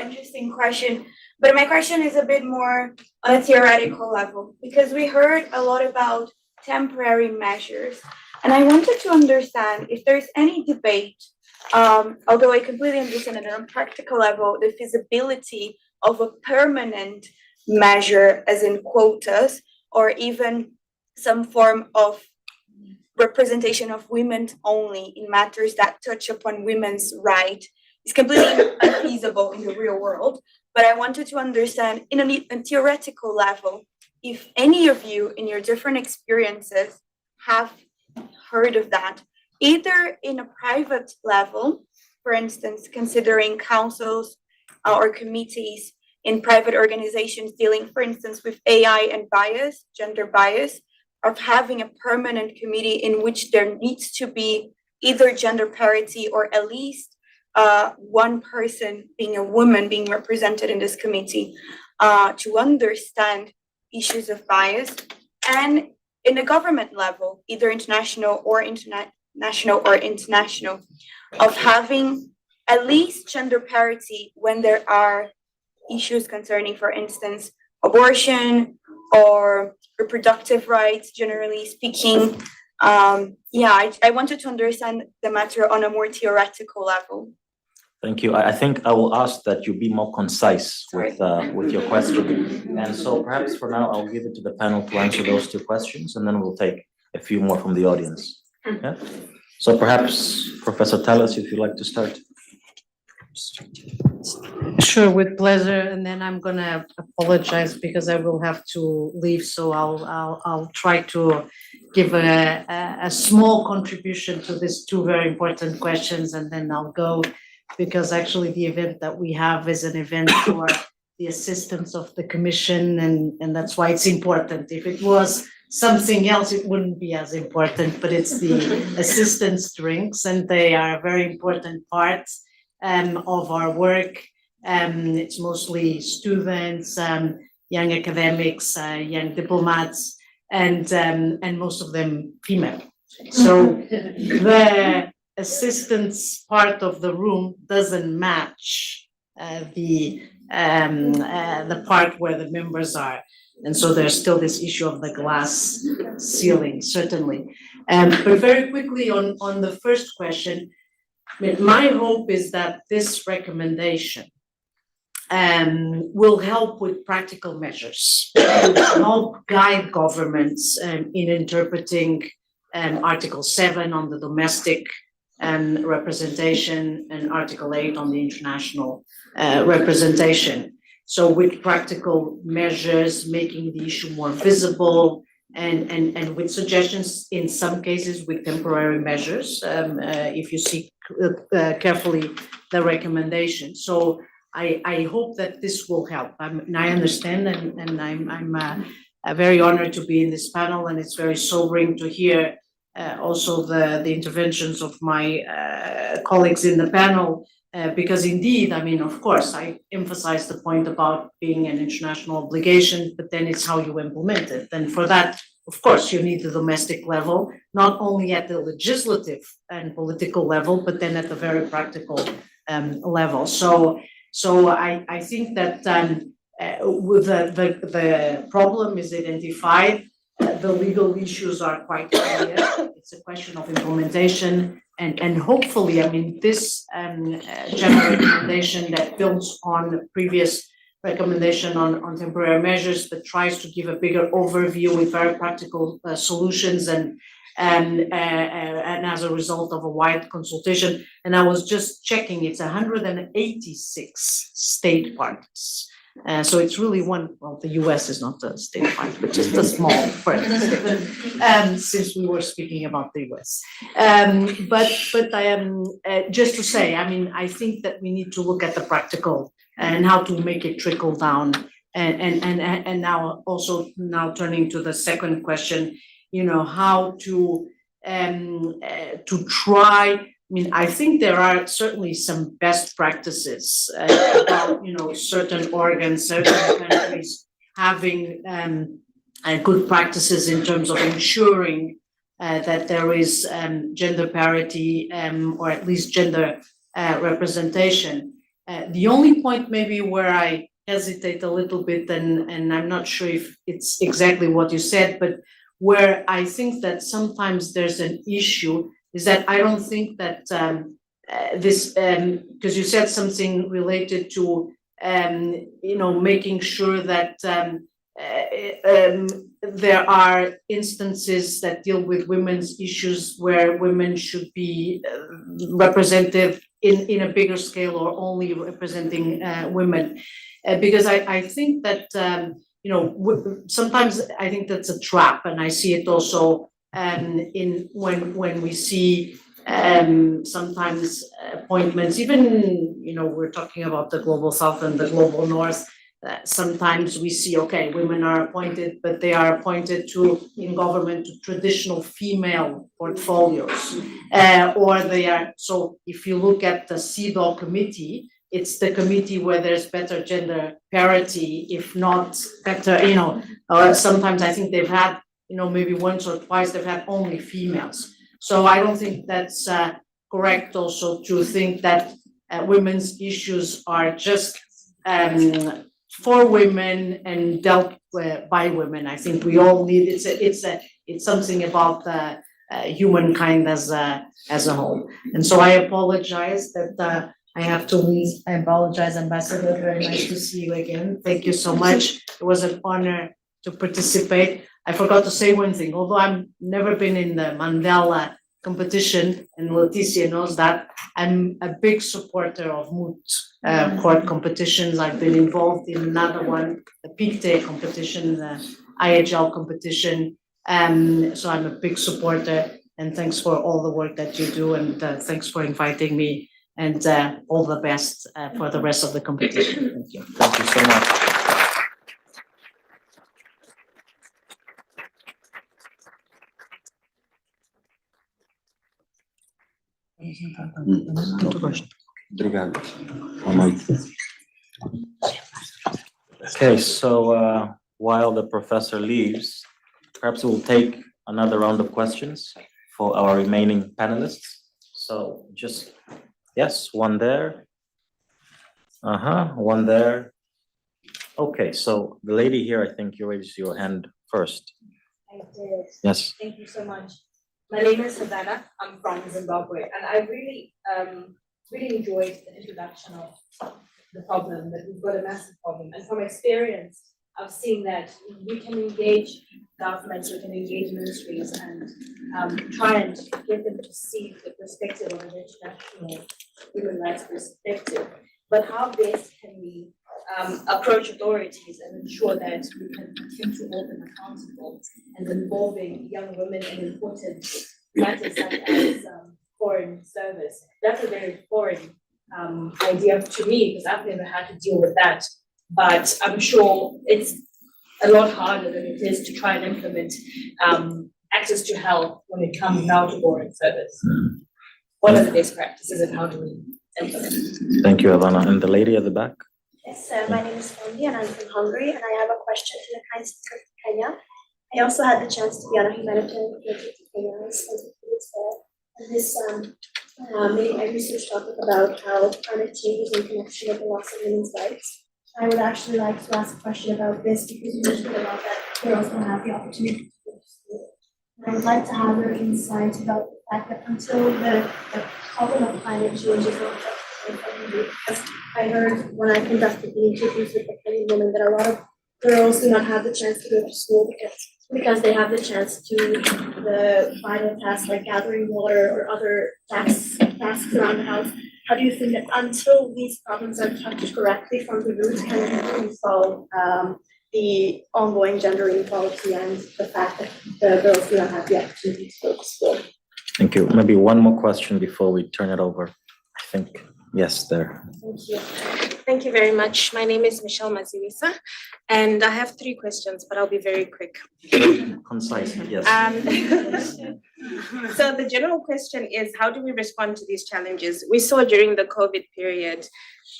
interesting question. But my question is a bit more on a theoretical level, because we heard a lot about temporary measures. And I wanted to understand if there's any debate, although I completely understand it on a practical level, the feasibility of a permanent measure, as in quotas, or even some form of representation of women only in matters that touch upon women's right is completely unfeasible in the real world. But I wanted to understand in a theoretical level, if any of you in your different experiences have heard of that, either in a private level, for instance, considering councils or committees in private organizations dealing, for instance, with AI and bias, gender bias, of having a permanent committee in which there needs to be either gender parity or at least one person, being a woman, being represented in this committee to understand issues of bias. And in the government level, either international or international, of having at least gender parity when there are issues concerning, for instance, abortion or reproductive rights, generally speaking. I wanted to understand the matter on a more theoretical level. Thank you. I think I will ask that you be more concise with your question. And so perhaps for now, I'll give it to the panel to answer those two questions, and then we'll take a few more from the audience. Yeah? So perhaps Professor Teles, if you'd like to start. Sure, with pleasure. And then I'm gonna apologize because I will have to leave. So I'll try to give a small contribution to these two very important questions, and then I'll go, because actually the event that we have is an event for the assistance of the Commission, and that's why it's important. If it was something else, it wouldn't be as important, but it's the assistance drinks, and they are a very important part of our work. It's mostly students, young academics, young diplomats, and most of them female. So the assistance part of the room doesn't match the part where the members are. And so there's still this issue of the glass ceiling, certainly. But very quickly on the first question, my hope is that this recommendation will help with practical measures, help guide governments in interpreting Article 7 on the domestic representation and Article 8 on the international representation. So with practical measures, making the issue more visible, and with suggestions, in some cases, with temporary measures, if you see carefully the recommendation. So I hope that this will help. I understand, and I'm very honored to be in this panel, and it's very sobering to hear also the interventions of my colleagues in the panel, because indeed, I mean, of course, I emphasize the point about being an international obligation, but then it's how you implement it. And for that, of course, you need the domestic level, not only at the legislative and political level, but then at the very practical level. So I think that with the problem is identified, the legal issues are quite clear. It's a question of implementation, and hopefully, I mean, this general recommendation that builds on previous recommendation on temporary measures, but tries to give a bigger overview with very practical solutions and as a result of a wide consultation. And I was just checking, it's 186 state parties. So it's really well, the US is not a state party, but just a small part, since we were speaking about the US. But just to say, I mean, I think that we need to look at the practical and how to make it trickle down. And now also turning to the second question, how to try. I mean, I think there are certainly some best practices about, certain organs, certain countries having good practices in terms of ensuring that there is gender parity or at least gender representation. The only point maybe where I hesitate a little bit, and I'm not sure if it's exactly what you said, but where I think that sometimes there's an issue is that I don't think that this, because you said something related to, making sure that there are instances that deal with women's issues where women should be represented in a bigger scale or only representing women. Because I think that, sometimes I think that's a trap, and I see it also in when we see sometimes appointments, even we're talking about the global south and the global north. Sometimes we see, okay, women are appointed, but they are appointed in government to traditional female portfolios, or they are. So if you look at the CEDAW committee, it's the committee where there's better gender parity, if not better, or sometimes I think they've had, maybe once or twice they've had only females. So I don't think that's correct also to think that women's issues are just for women and dealt by women. I think we all need, it's something about humankind as a whole. And so I apologize that I have to leave. I apologize, Ambassador. Very nice to see you again. Thank you so much. It was an honor to participate. I forgot to say one thing. Although I've never been in the Mandela competition, and Leticia knows that, I'm a big supporter of Moot court competitions. I've been involved in another one, the Paix competition, the IHL competition. So I'm a big supporter, and thanks for all the work that you do, and thanks for inviting me, and all the best for the rest of the competition. Thank you. Thank you so much. Okay, so while the professor leaves, perhaps we'll take another round of questions for our remaining panelists. So just, yes, one there. One there. Okay, so the lady here, I think you raised your hand first. I did. Yes. Thank you so much. My name is Savannah. I'm from Zimbabwe, and I really enjoyed the introduction of the problem, that we've got a massive problem. And from experience, I've seen that we can engage governments, we can engage ministries, and try and get them to see the perspective of an international human rights perspective. But how best can we approach authorities and ensure that we can continue to hold them accountable and involving young women in important matters such as foreign service? That's a very foreign idea to me, because I've never had to deal with that. But I'm sure it's a lot harder than it is to try and implement access to health when it comes now to foreign service. What are the best practices and how do we implement? Thank you, Ivana. And the lady at the back? Yes, my name is Fondi and I'm from Hungary, and I have a question to the kind speaker of Kenya. I also had the chance to be on a humanitarian project in Kenya and this meeting I researched topic about how climate change is in connection with the loss of women's rights. I would actually like to ask a question about this, because you mentioned a lot that girls don't have the opportunity to go to school. And I would like to have your insight about the fact that until the problem of climate change is not just because I heard when I conducted the interviews with the Kenyan women that a lot of girls do not have the chance to go to school because they have the chance to the vital tasks like gathering water or other tasks around the house. How do you think that until these problems are touched correctly from the root, can we solve the ongoing gender inequality and the fact that the girls do not have the opportunity to go to school? Thank you. Maybe one more question before we turn it over. I think, yes, there. Thank you. Thank you very much. My name is Michelle Maziwisa, and I have 3 questions, but I'll be very quick. Concise, yes. So the general question is, how do we respond to these challenges? We saw during the COVID period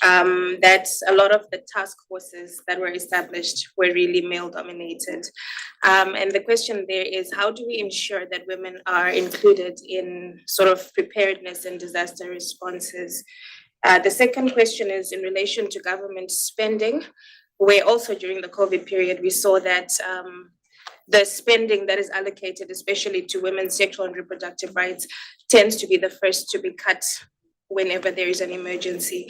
that a lot of the task forces that were established were really male dominated. And the question there is, how do we ensure that women are included in sort of preparedness and disaster responses? The second question is in relation to government spending, where also during the COVID period, we saw that the spending that is allocated, especially to women's sexual and reproductive rights, tends to be the first to be cut whenever there is an emergency.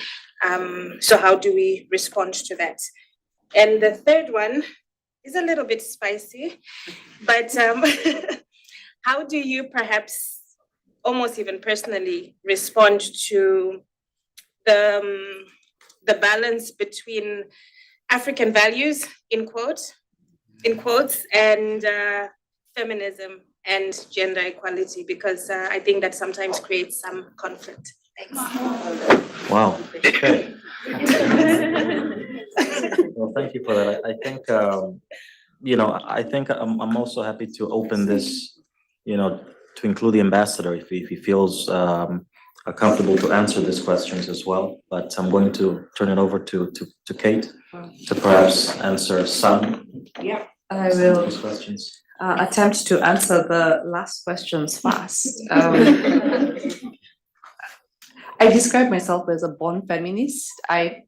So how do we respond to that? And the third one is a little bit spicy, but how do you perhaps almost even personally respond to the balance between African values, in quotes, and feminism and gender equality? Because I think that sometimes creates some conflict. Thanks. Wow. Okay. Well, thank you for that. I think, I think I'm also happy to open this, to include the ambassador if he feels comfortable to answer these questions as well. But I'm going to turn it over to Kate to perhaps answer some. Yeah, I will these questions. Attempt to answer the last questions first. I describe myself as a born feminist. And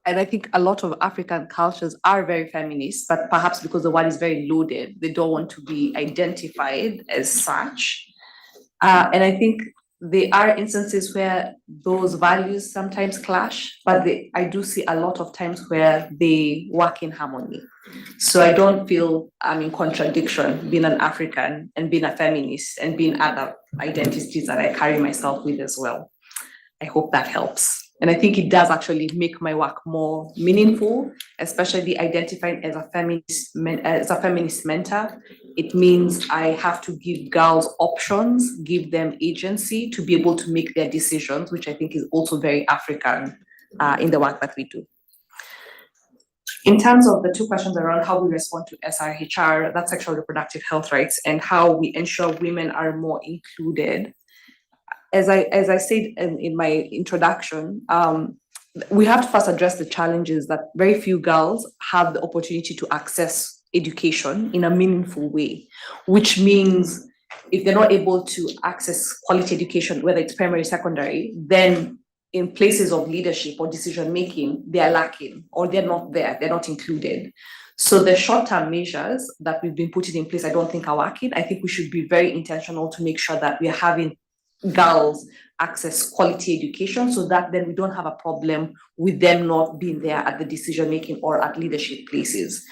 I think a lot of African cultures are very feminist, but perhaps because the word is very loaded, they don't want to be identified as such. And I think there are instances where those values sometimes clash, but I do see a lot of times where they work in harmony. So I don't feel I'm in contradiction being an African and being a feminist and being other identities that I carry myself with as well. I hope that helps. And I think it does actually make my work more meaningful, especially identifying as a feminist mentor. It means I have to give girls options, give them agency to be able to make their decisions, which I think is also very African in the work that we do. In terms of the 2 questions around how we respond to SRHR, that's sexual reproductive health rights, and how we ensure women are more included. As I said in my introduction, we have to first address the challenges that very few girls have the opportunity to access education in a meaningful way, which means if they're not able to access quality education, whether it's primary, secondary, then in places of leadership or decision making, they are lacking or they're not there, they're not included. So the short-term measures that we've been putting in place, I don't think are working. I think we should be very intentional to make sure that we are having girls access quality education so that then we don't have a problem with them not being there at the decision making or at leadership places.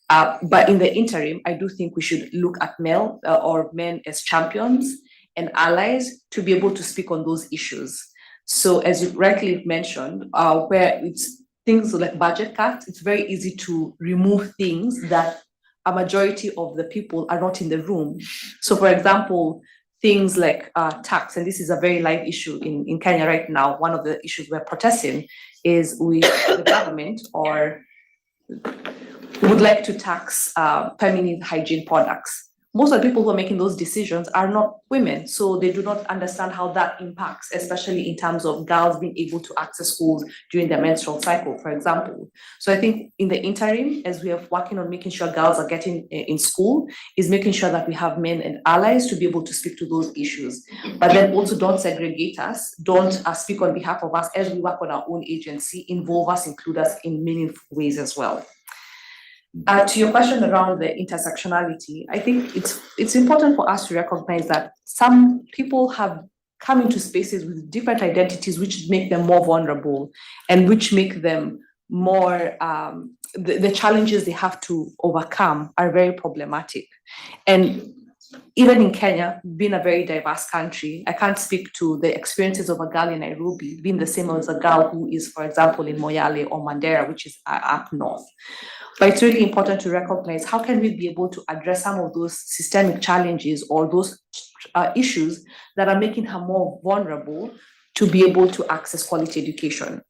But in the interim, I do think we should look at men as champions and allies to be able to speak on those issues. So as you rightly mentioned, where it's things like budget cuts, it's very easy to remove things that a majority of the people are not in the room. So for example, things like tax, and this is a very live issue in Kenya right now. One of the issues we're protesting is the government would like to tax feminine hygiene products. Most of the people who are making those decisions are not women, so they do not understand how that impacts, especially in terms of girls being able to access schools during their menstrual cycle, for example. So I think in the interim, as we are working on making sure girls are getting in school, is making sure that we have men and allies to be able to speak to those issues. But then also don't segregate us, don't speak on behalf of us as we work on our own agency, involve us, include us in meaningful ways as well. To your question around the intersectionality, I think it's important for us to recognize that some people have come into spaces with different identities, which make them more vulnerable and which make them more, the challenges they have to overcome are very problematic. And even in Kenya, being a very diverse country, I can't speak to the experiences of a girl in Nairobi being the same as a girl who is, for example, in Moyale or Mandera, which is up north. But it's really important to recognize how can we be able to address some of those systemic challenges or those issues that are making her more vulnerable to be able to access quality education.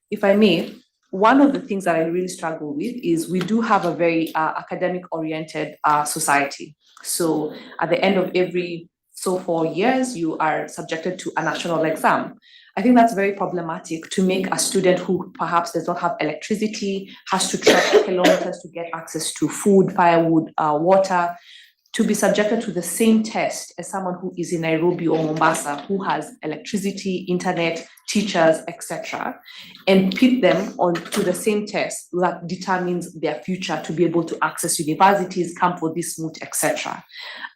If I may, one of the things that I really struggle with is we do have a very academic-oriented society. So at the end of every 4 years, you are subjected to a national exam. I think that's very problematic to make a student who perhaps does not have electricity, has to travel kilometers to get access to food, firewood, water, to be subjected to the same test as someone who is in Nairobi or Mombasa, who has electricity, internet, teachers, etc., and pit them onto the same test that determines their future to be able to access universities, come for this Moot, etc.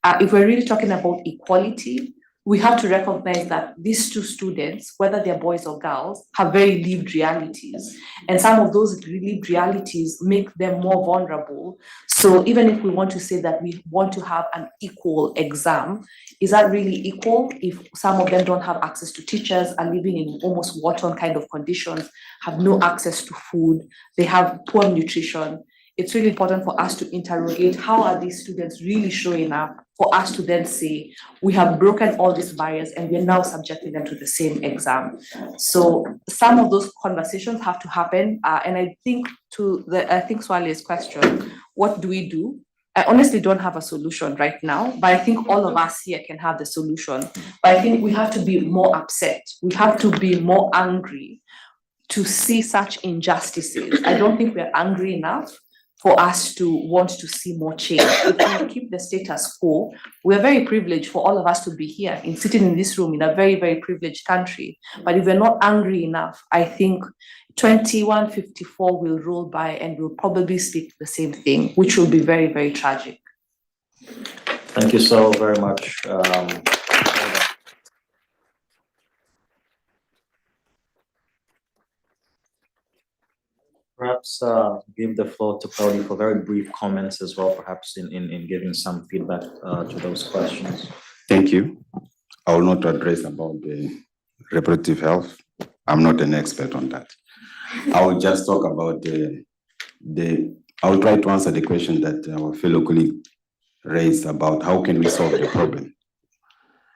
If we're really talking about equality, we have to recognize that these two students, whether they're boys or girls, have very lived realities. And some of those lived realities make them more vulnerable. So even if we want to say that we want to have an equal exam, is that really equal if some of them don't have access to teachers, are living in almost war-torn kind of conditions, have no access to food, they have poor nutrition? It's really important for us to interrogate how are these students really showing up, for us to then say, we have broken all these barriers and we're now subjecting them to the same exam. So some of those conversations have to happen. And I think Swale's question, what do we do? I honestly don't have a solution right now, but I think all of us here can have the solution. But I think we have to be more upset. We have to be more angry to see such injustices. I don't think we're angry enough for us to want to see more change. If we keep the status quo, we're very privileged for all of us to be here and sitting in this room in a very, very privileged country. But if we're not angry enough, I think 2154 will roll by and we'll probably speak the same thing, which will be very, very tragic. Thank you so very much. Perhaps give the floor to Claudia for very brief comments as well, perhaps in giving some feedback to those questions. Thank you. I will not address about the reproductive health. I'm not an expert on that. I will just talk about I will try to answer the question that our fellow colleague raised about how can we solve the problem.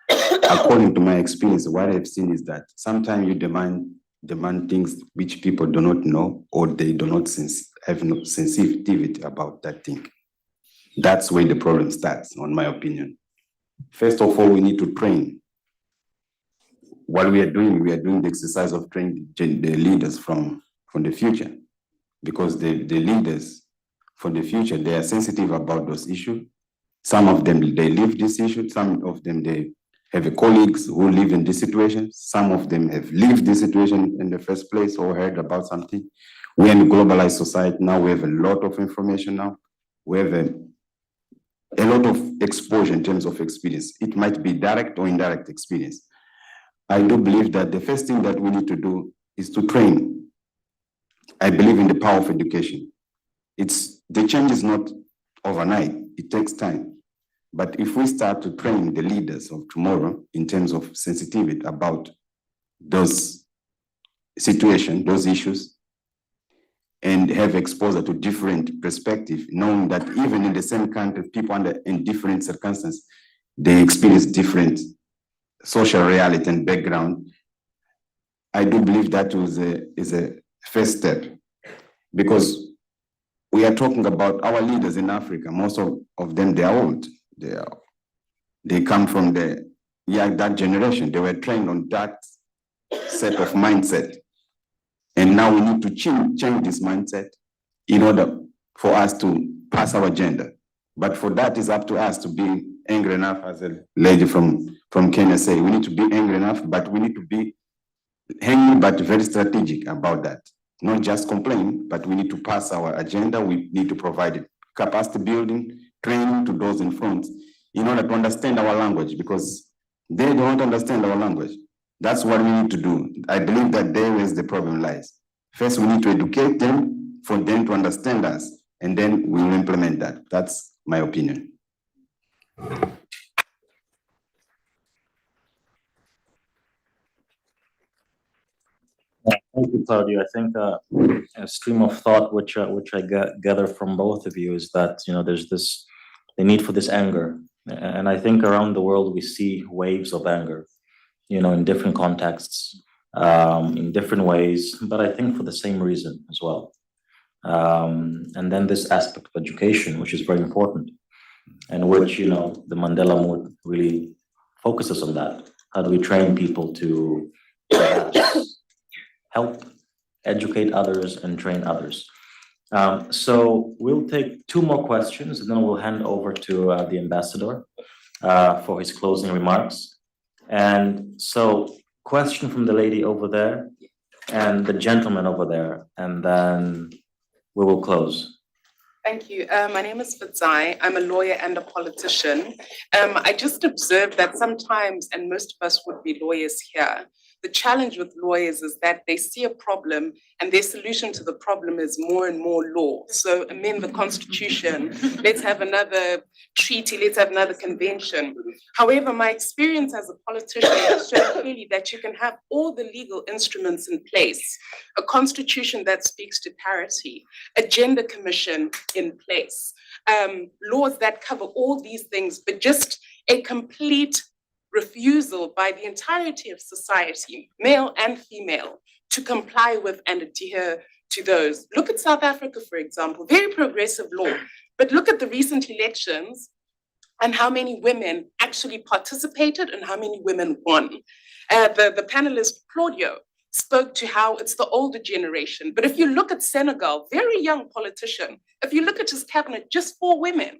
According to my experience, what I've seen is that sometimes you demand things which people do not know, or they do not have no sensitivity about that thing. That's where the problem starts, in my opinion. First of all, we need to train. What we are doing the exercise of training the leaders from the future, because the leaders for the future, they are sensitive about those issues. Some of them, they live this issue. Some of them, they have colleagues who live in this situation. Some of them have lived this situation in the first place or heard about something. We're in a globalized society now. We have a lot of information now. We have a lot of exposure in terms of experience. It might be direct or indirect experience. I do believe that the first thing that we need to do is to train. I believe in the power of education. The change is not overnight. It takes time. But if we start to train the leaders of tomorrow in terms of sensitivity about those situations, those issues, and have exposure to different perspectives, knowing that even in the same country, people in different circumstances, they experience different social reality and background, I do believe that is a first step. Because we are talking about our leaders in Africa, most of them, they are old. They come from that generation. They were trained on that set of mindset. And now we need to change this mindset in order for us to pass our agenda. But for that, it's up to us to be angry enough, as a lady from Kenya say, we need to be angry enough, but we need to be angry, but very strategic about that. Not just complain, but we need to pass our agenda. We need to provide capacity building, training to those in front in order to understand our language, because They don't understand our language. That's what we need to do. I believe that there is the problem lies. First, we need to educate them for them to understand us, and then we will implement that. That's my opinion. Thank you, Claudio. I think a stream of thought which I gather from both of you is that there's the need for this anger, and I think around the world we see waves of anger, in different contexts, in different ways, but I think for the same reason as well. And then this aspect of education, which is very important, and which the Mandela Moot really focuses on that. How do we train people to help educate others and train others? So we'll take two more questions, and then we'll hand over to the ambassador for his closing remarks. And so, question from the lady over there and the gentleman over there, and then we will close. Thank you. My name is Fitzai. I'm a lawyer and a politician. I just observed that sometimes, and most of us would be lawyers here, the challenge with lawyers is that they see a problem and their solution to the problem is more and more law. So amend the Constitution, let's have another treaty, let's have another convention. However, my experience as a politician has shown clearly that you can have all the legal instruments in place, a constitution that speaks to parity, a gender commission in place, laws that cover all these things, but just a complete refusal by the entirety of society, male and female, to comply with and adhere to those. Look at South Africa, for example, very progressive law, but look at the recent elections and how many women actually participated and how many women won. The panelist, Claudio, spoke to how it's the older generation. But if you look at Senegal, very young politician, if you look at his cabinet, just 4 women.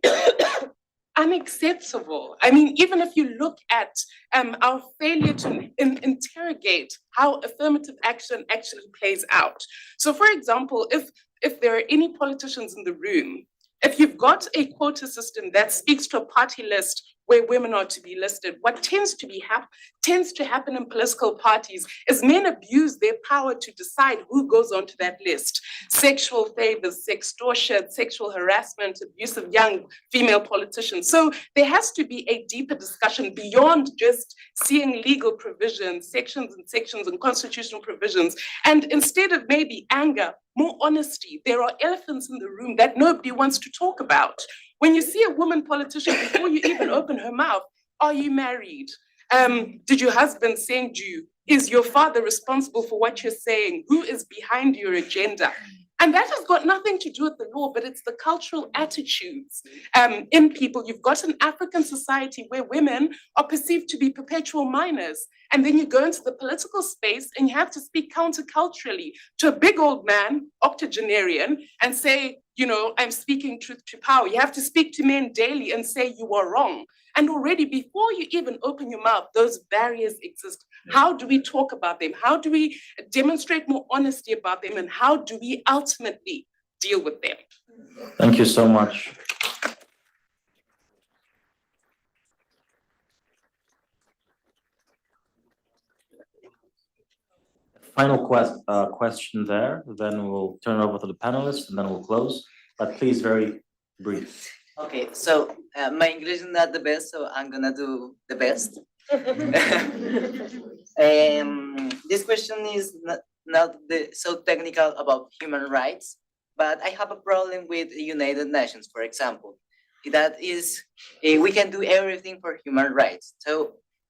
Unacceptable. I mean, even if you look at our failure to interrogate how affirmative action actually plays out. So, for example, if there are any politicians in the room, if you've got a quota system that speaks to a party list where women are to be listed, what tends to happen in political parties is men abuse their power to decide who goes onto that list. Sexual favors, sextortion, sexual harassment, abuse of young female politicians. So there has to be a deeper discussion beyond just seeing legal provisions, sections and constitutional provisions. And instead of maybe anger, more honesty. There are elephants in the room that nobody wants to talk about. When you see a woman politician, before you even open her mouth, are you married? Did your husband send you? Is your father responsible for what you're saying? Who is behind your agenda? And that has got nothing to do with the law, but it's the cultural attitudes in people. You've got an African society where women are perceived to be perpetual minors. And then you go into the political space and you have to speak counterculturally to a big old man, octogenarian, and say, I'm speaking truth to power. You have to speak to men daily and say you are wrong. And already before you even open your mouth, those barriers exist. How do we talk about them? How do we demonstrate more honesty about them? And how do we ultimately deal with them? Thank you so much. Final question there, then we'll turn over to the panelists and then we'll close. But please, very brief. Okay, so my English is not the best, so I'm gonna do the best. This question is not so technical about human rights, but I have a problem with the United Nations, for example. That is, we can do everything for human rights.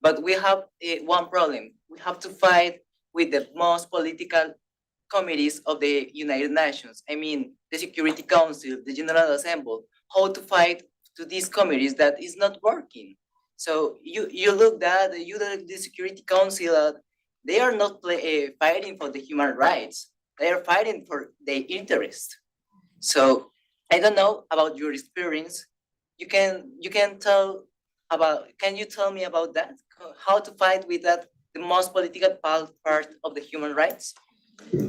But we have one problem. We have to fight with the most political committees of the United Nations. I mean, the Security Council, the General Assembly, how to fight to these committees that is not working. So you look at the Security Council, they are not fighting for the human rights. They are fighting for their interest. So I don't know about your experience. Can you tell me about that? How to fight with that, the most political part of the human rights?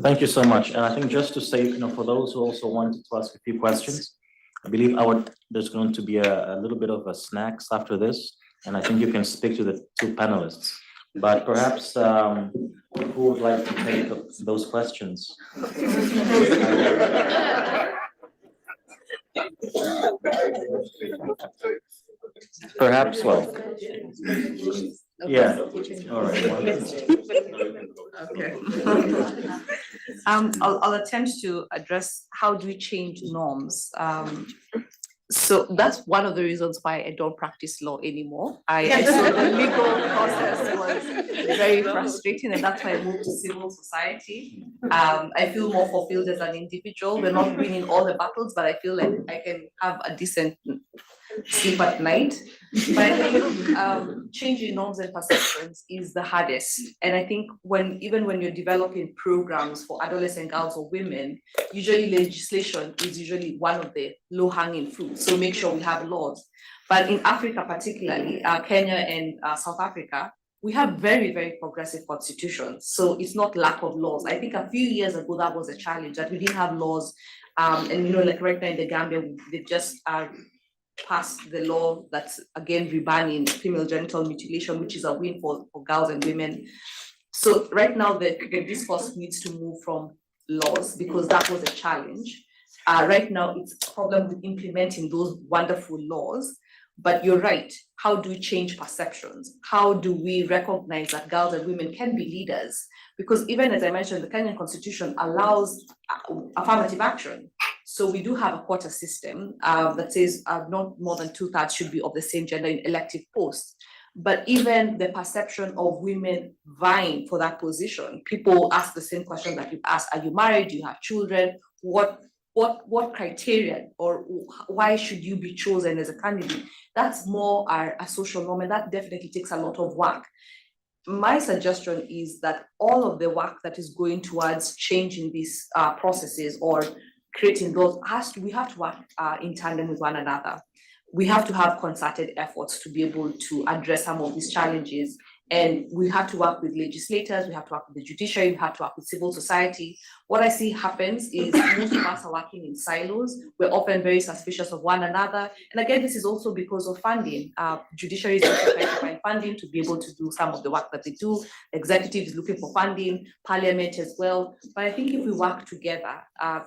Thank you so much. And I think just to say, for those who also wanted to ask a few questions, I believe there's going to be a little bit of a snacks after this. And I think you can speak to the two panelists. But perhaps who would like to take those questions? Perhaps, well, yeah, all right. Okay. I'll attempt to address how do we change norms. So that's one of the reasons why I don't practice law anymore. I saw the legal process was very frustrating, and that's why I moved to civil society. I feel more fulfilled as an individual. We're not winning all the battles, but I feel like I can have a decent sleep at night. But I think changing norms and perceptions is the hardest. And I think even when you're developing programs for adolescent girls or women, usually legislation is usually one of the low-hanging fruits. So make sure we have laws. But in Africa, particularly Kenya and South Africa, we have very, very progressive constitutions. So it's not lack of laws. I think a few years ago, that was a challenge, that we didn't have laws. And like right now in the Gambia, they just passed the law that's again rebanning female genital mutilation, which is a win for girls and women. So right now the discourse needs to move from laws, because that was a challenge. Right now it's a problem with implementing those wonderful laws. But you're right, how do we change perceptions? How do we recognize that girls and women can be leaders? Because even as I mentioned, the Kenyan constitution allows affirmative action. So we do have a quota system that says not more than 2/3 should be of the same gender in elective posts. But even the perception of women vying for that position, people ask the same question that you've asked: are you married? Do you have children? What criteria, or why should you be chosen as a candidate? That's more a social norm, and that definitely takes a lot of work. My suggestion is that all of the work that is going towards changing these processes or creating those, we have to work in tandem with one another. We have to have concerted efforts to be able to address some of these challenges. And we have to work with legislators, we have to work with the judiciary, we have to work with civil society. What I see happens is most of us are working in silos. We're often very suspicious of one another. And again, this is also because of funding. Judiciary is also trying to find funding to be able to do some of the work that they do. Executive is looking for funding, parliament as well. But I think if we work together,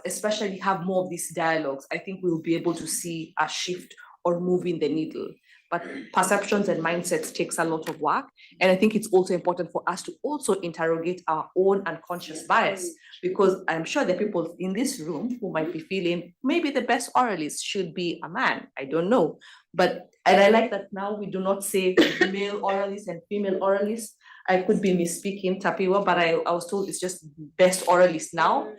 especially have more of these dialogues, I think we'll be able to see a shift or moving the needle. But perceptions and mindsets takes a lot of work. And I think it's also important for us to also interrogate our own unconscious bias, because I'm sure there are people in this room who might be feeling maybe the best oralist should be a man. I don't know. And I like that now we do not say male oralist and female oralist. I could be misspeaking, Tapiwa, but I was told it's just best oralist now,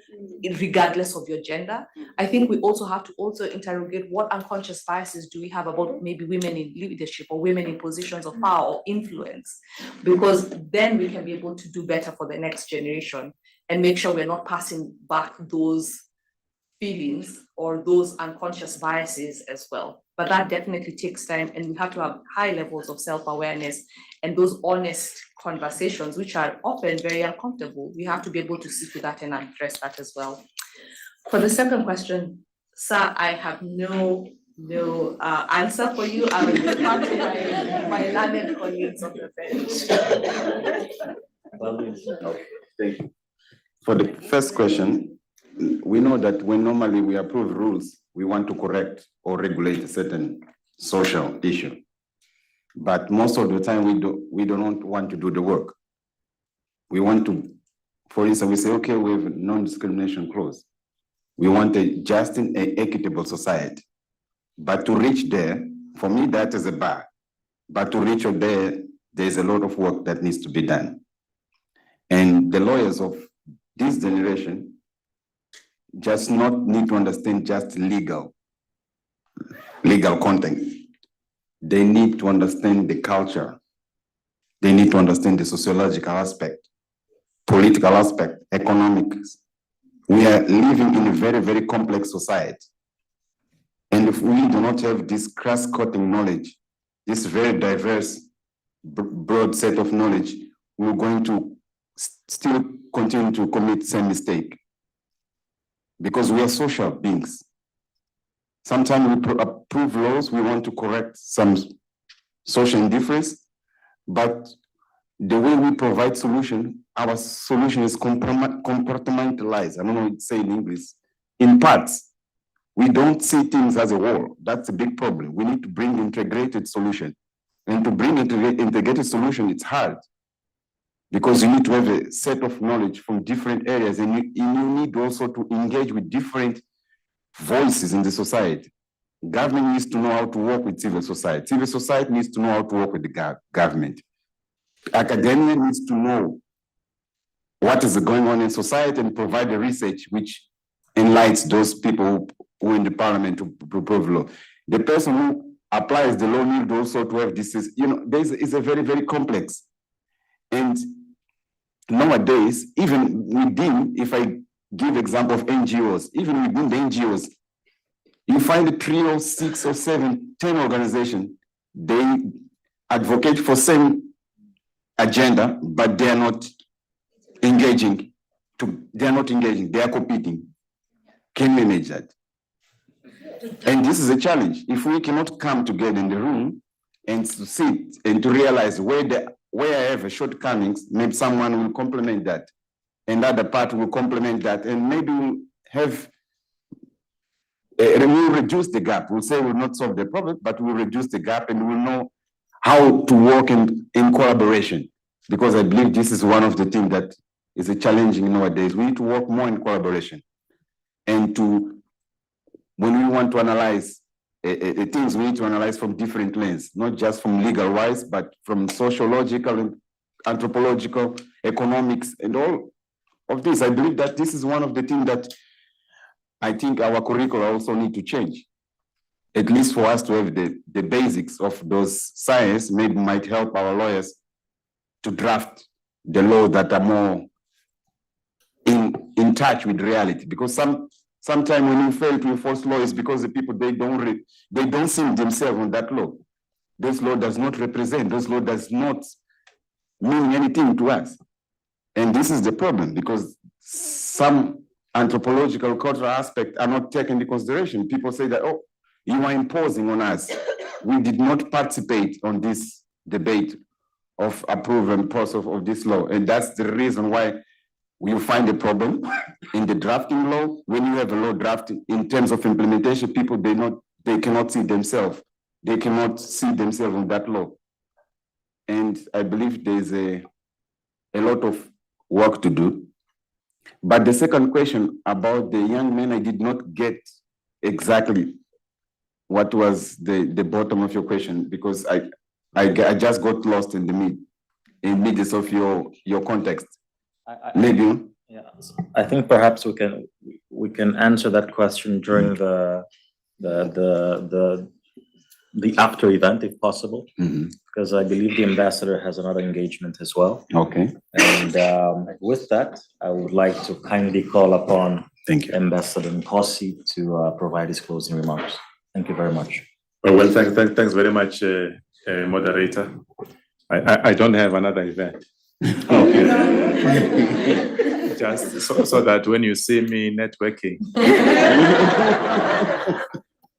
regardless of your gender. I think we also have to also interrogate what unconscious biases do we have about maybe women in leadership or women in positions of power or influence, because then we can be able to do better for the next generation and make sure we're not passing back those feelings or those unconscious biases as well. But that definitely takes time, and we have to have high levels of self-awareness and those honest conversations, which are often very uncomfortable. We have to be able to sit with that and address that as well. For the second question, sir, I have no answer for you. I will refer to my learned colleagues on the bench. Thank you. For the first question, we know that when normally we approve rules, we want to correct or regulate a certain social issue. But most of the time we don't want to do the work. We want to, for instance, we say, okay, we have a non-discrimination clause. We want a just and equitable society. But to reach there, for me, that is a bar. But to reach there, there's a lot of work that needs to be done. And the lawyers of this generation just not need to understand just legal content. They need to understand the culture. They need to understand the sociological aspect, political aspect, economics. We are living in a very, very complex society. And if we do not have this cross-cutting knowledge, this very diverse, broad set of knowledge, we're going to still continue to commit the same mistake. Because we are social beings. Sometimes we approve laws, we want to correct some social indifference, but the way we provide solution, our solution is compartmentalized. I don't know what to say in English. In parts, we don't see things as a whole. That's a big problem. We need to bring integrated solution. And to bring integrated solution, it's hard because you need to have a set of knowledge from different areas, and you need also to engage with different voices in the society. Government needs to know how to work with civil society. Civil society needs to know how to work with the government. Academia needs to know what is going on in society and provide the research which enlightens those people who in the parliament to propose law. The person who applies the law needs also to have this, it's a very, very complex. And nowadays, even within, if I give example of NGOs, even within the NGOs, you find 3 or 6 or 7, 10 organizations, they advocate for same agenda, but they are not engaging. They are competing. Can we manage that? And this is a challenge. If we cannot come together in the room and to sit and to realize where I have a shortcomings, maybe someone will complement that, and other part will complement that, and maybe we'll have we'll reduce the gap. We'll say we'll not solve the problem, but we'll reduce the gap, and we'll know how to work in collaboration. Because I believe this is one of the things that is a challenging nowadays. We need to work more in collaboration, and when we want to analyze things, we need to analyze from different lenses, not just from legal wise, but from sociological, anthropological, economics, and all of this. I believe that this is one of the things that I think our curricula also need to change, at least for us to have the basics of those science. Maybe might help our lawyers to draft the law that are more in touch with reality. Because sometimes when you fail to enforce law, it's because the people, they don't see themselves on that law. This law does not represent, this law does not mean anything to us. And this is the problem, because some anthropological, cultural aspects are not taken into consideration. People say that, oh, you are imposing on us. We did not participate on this debate of approval and process of this law. And that's the reason why you find a problem in the drafting law. When you have a law drafting, in terms of implementation, people, they cannot see themselves. They cannot see themselves in that law. And I believe there's a lot of work to do. But the second question about the young men, I did not get exactly what was the bottom of your question, because I just got lost in the midst of your context. Maybe. Yeah, I think perhaps we can answer that question during the after event, if possible, because I believe the ambassador has another engagement as well. Okay. And with that, I would like to kindly call upon Ambassador Nkosi to provide his closing remarks. Thank you very much. Well, thanks very much, moderator. I don't have another event. Just so that when you see me networking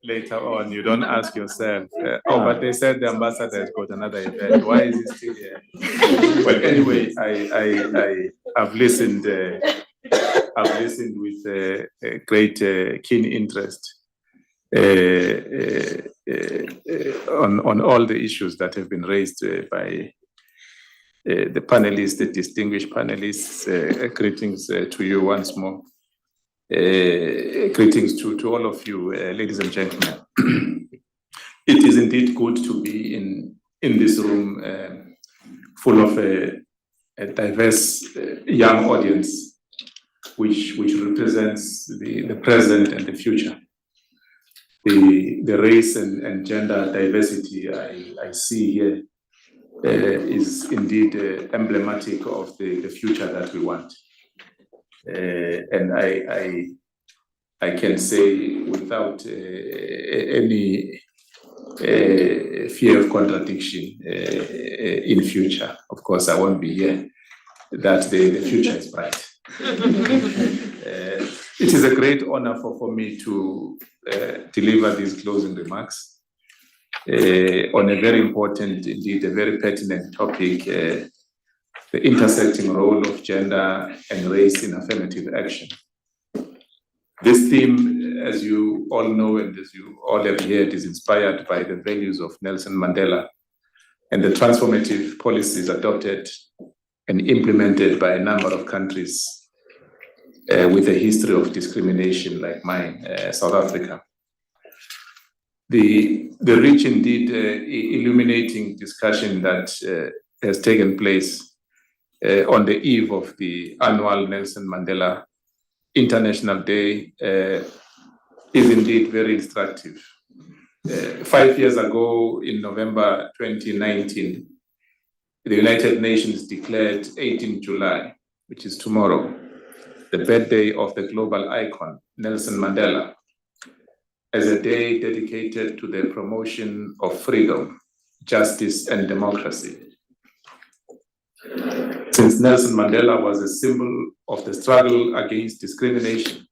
later on, you don't ask yourself, oh, but they said the ambassador has got another event. Why is he still here? Well, anyway, I've listened with a great keen interest on all the issues that have been raised by the panelists, the distinguished panelists. Greetings to you once more. Greetings to all of you, ladies and gentlemen. It is indeed good to be in this room full of a diverse young audience, which represents the present and the future. The race and gender diversity I see here is indeed emblematic of the future that we want. And I can say without any fear of contradiction in future, of course I won't be here, that the future is bright. It is a great honor for me to deliver these closing remarks. on a very important, indeed a very pertinent topic, the intersecting role of gender and race in affirmative action. This theme, as you all know and as you all have heard, is inspired by the values of Nelson Mandela and the transformative policies adopted and implemented by a number of countries with a history of discrimination like mine, South Africa. The rich, indeed, illuminating discussion that has taken place on the eve of the annual Nelson Mandela International Day is indeed very instructive. 5 years ago, in November 2019, the United Nations declared 18 July, which is tomorrow, the birthday of the global icon, Nelson Mandela, as a day dedicated to the promotion of freedom, justice, and democracy. Since Nelson Mandela was a symbol of the struggle against discrimination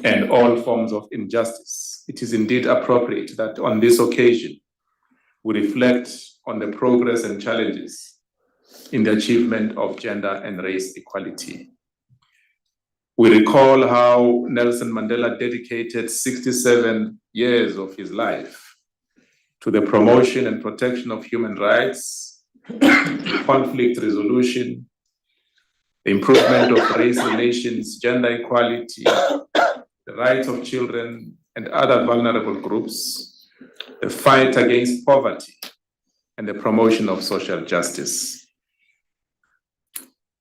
and all forms of injustice, it is indeed appropriate that on this occasion, we reflect on the progress and challenges in the achievement of gender and race equality. We recall how Nelson Mandela dedicated 67 years of his life to the promotion and protection of human rights, conflict resolution, the improvement of race relations, gender equality, the rights of children and other vulnerable groups, the fight against poverty, and the promotion of social justice.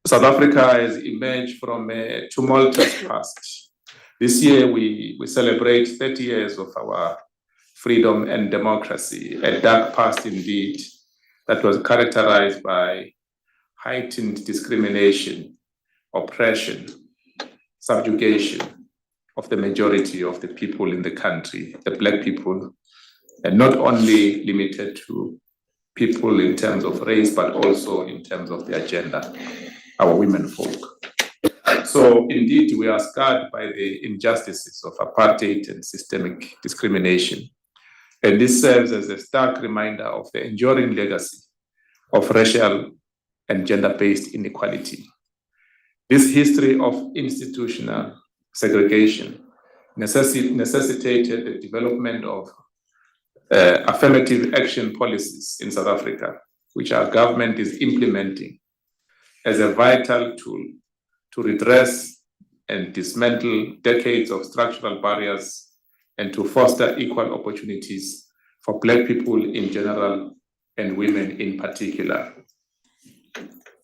South Africa has emerged from a tumultuous past. This year, we celebrate 30 years of our freedom and democracy, a dark past indeed, that was characterized by heightened discrimination, oppression, subjugation of the majority of the people in the country, the Black people, and not only limited to people in terms of race, but also in terms of their gender, our women folk. So indeed, we are scarred by the injustices of apartheid and systemic discrimination. And this serves as a stark reminder of the enduring legacy of racial and gender-based inequality. This history of institutional segregation necessitated the development of affirmative action policies in South Africa, which our government is implementing as a vital tool to redress and dismantle decades of structural barriers and to foster equal opportunities for Black people in general and women in particular.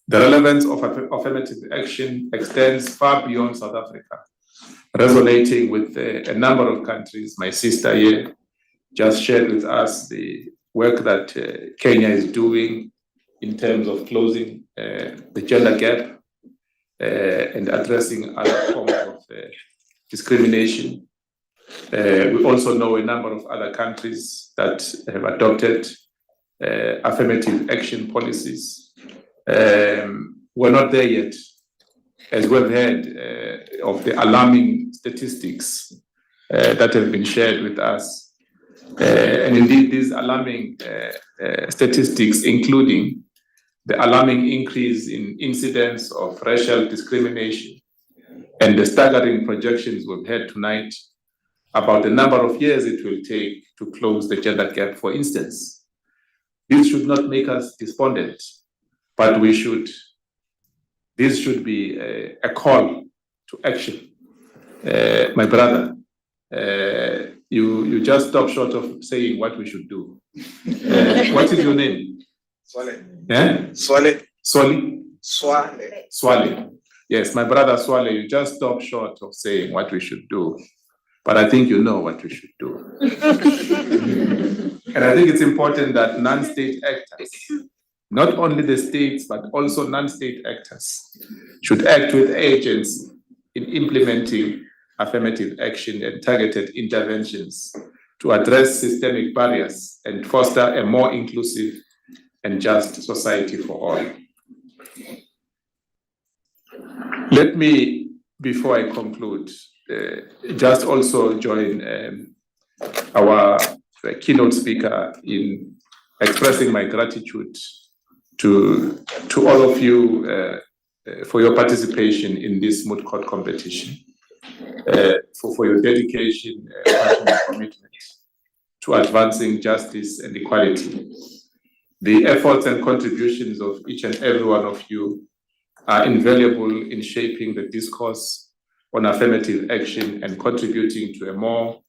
The relevance of affirmative action extends far beyond South Africa, resonating with a number of countries. My sister here just shared with us the work that Kenya is doing in terms of closing the gender gap and addressing other forms of discrimination. We also know a number of other countries that have adopted affirmative action policies. We're not there yet, as we've heard of the alarming statistics that have been shared with us. And indeed, these alarming statistics, including the alarming increase in incidents of racial discrimination and the staggering projections we've heard tonight about the number of years it will take to close the gender gap, for instance. This should not make us despondent, but this should be a call to action. My brother, you just stop short of saying what we should do. What is your name? Swale. Yeah? Swale. Swale? Swale. Swale. Yes, my brother Swale, you just stop short of saying what we should do. But I think you know what we should do. And I think it's important that non-state actors, not only the states, but also non-state actors, should act with agency in implementing affirmative action and targeted interventions to address systemic barriers and foster a more inclusive and just society for all. Let me, before I conclude, just also join our keynote speaker in expressing my gratitude to all of you for your participation in this Moot Court competition, for your dedication, passion, and commitment to advancing justice and equality. The efforts and contributions of each and every one of you are invaluable in shaping the discourse on affirmative action and contributing to a more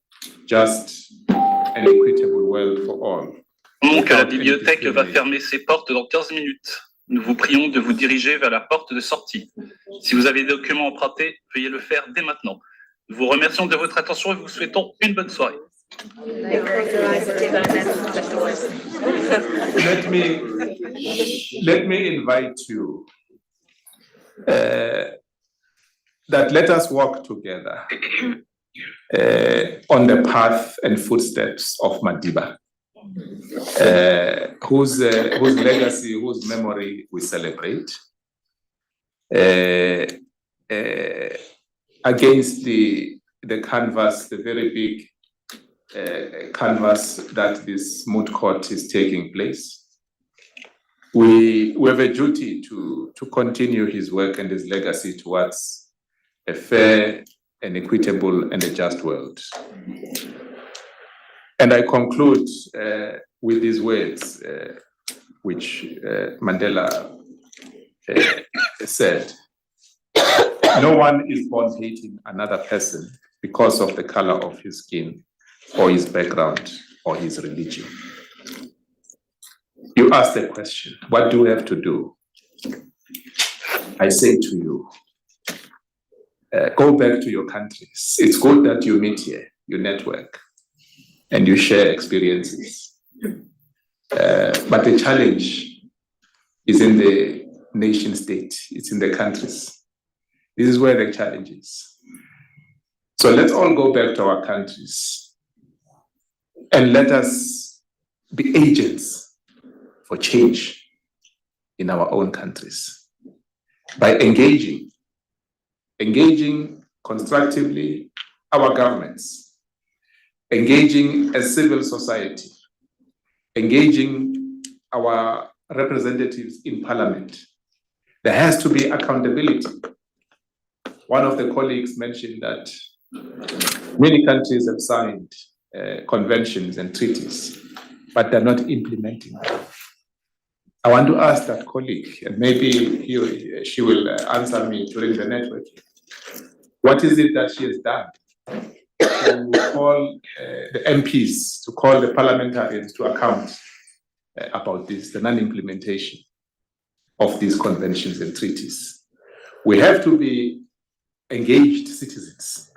just and equitable world for all. Donc, la bibliothèque va fermer ses portes dans 15 minutes. Nous vous prions de vous diriger vers la porte de sortie. Si vous avez des documents empruntés, veuillez le faire dès maintenant. Nous vous remercions de votre attention et vous souhaitons une bonne soirée. Let me invite you that let us walk together on the path and footsteps of Madiba, whose legacy, whose memory we celebrate, against the canvas, the very big canvas that this Moot Court is taking place. We have a duty to continue his work and his legacy towards a fair and equitable and a just world. And I conclude with these words, which Mandela said, "No one is born hating another person because of the color of his skin or his background or his religion." You ask the question, what do we have to do? I say to you, go back to your countries. It's good that you meet here, you network, and you share experiences. But the challenge is in the nation state, it's in the countries. This is where the challenge is. So let's all go back to our countries and let us be agents for change in our own countries by engaging constructively our governments, engaging as civil society, engaging our representatives in parliament. There has to be accountability. One of the colleagues mentioned that many countries have signed conventions and treaties, but they're not implementing them. I want to ask that colleague, and maybe she will answer me during the networking. What is it that she has done to call the MPs, to call the parliamentarians to account about this, the non-implementation of these conventions and treaties? We have to be engaged citizens.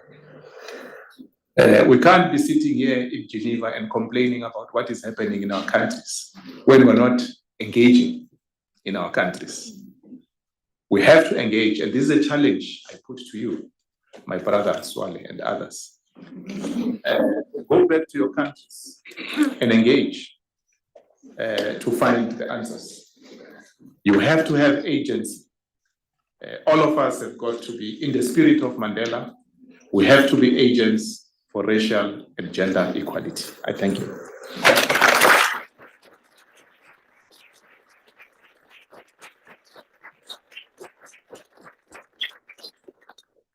We can't be sitting here in Geneva and complaining about what is happening in our countries when we're not engaging in our countries. We have to engage, and this is a challenge I put to you, my brother Swale and others. Go back to your countries and engage to find the answers. You have to have agency. All of us have got to be in the spirit of Mandela. We have to be agents for racial and gender equality. I thank you.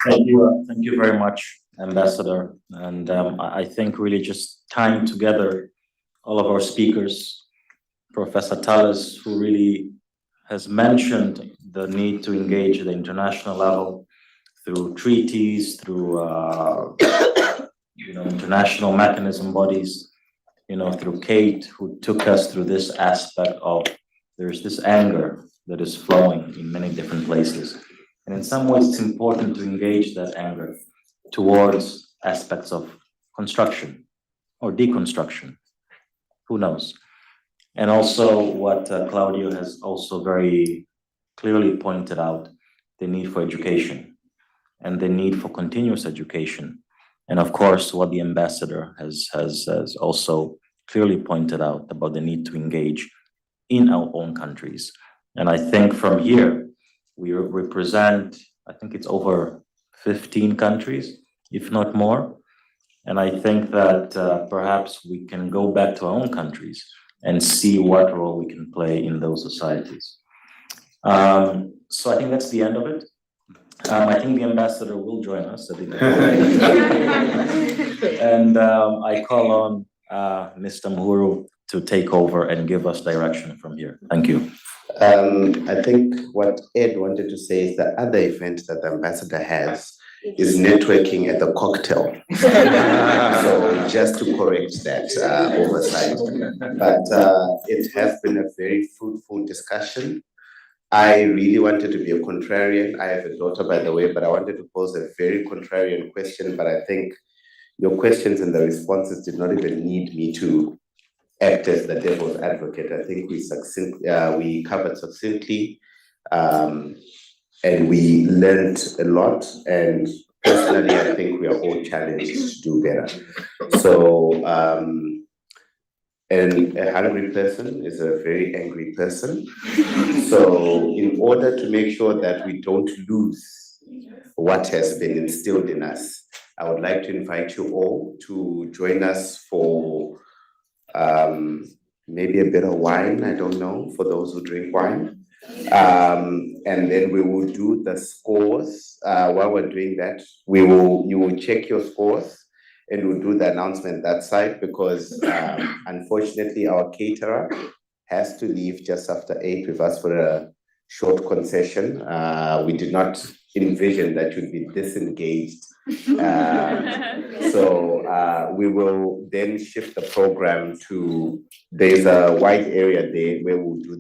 Thank you very much, Ambassador. And I think really just tying together all of our speakers, Professor Teles, who really has mentioned the need to engage at the international level through treaties, through international mechanism bodies, through Kate, who took us through this aspect of there's this anger that is flowing in many different places. And in some ways, it's important to engage that anger towards aspects of construction or deconstruction. Who knows? And also what Claudio has also very clearly pointed out, the need for education and the need for continuous education. And of course, what the ambassador has also clearly pointed out about the need to engage in our own countries. And I think from here, we represent, I think it's over 15 countries, if not more. And I think that perhaps we can go back to our own countries and see what role we can play in those societies. So I think that's the end of it. I think the ambassador will join us at the end. And I call on Mr. Mhuru to take over and give us direction from here. Thank you. I think what Ed wanted to say is the other event that the ambassador has is networking at the cocktail. So just to correct that oversight. But it has been a very fruitful discussion. I really wanted to be a contrarian. I have a daughter, by the way, but I wanted to pose a very contrarian question, but I think your questions and the responses did not even need me to act as the devil's advocate. I think we covered succinctly, and we learned a lot. And personally, I think we are all challenged to do better. So, and a hungry person is a very angry person. So in order to make sure that we don't lose what has been instilled in us, I would like to invite you all to join us for maybe a bit of wine, I don't know, for those who drink wine. And then we will do the scores. While we're doing that, you will check your scores and we'll do the announcement that side because unfortunately our caterer has to leave just after 8. We've asked for a short concession. We did not envision that you'd be disengaged. So we will then shift the program to, there's a wide area there where we'll do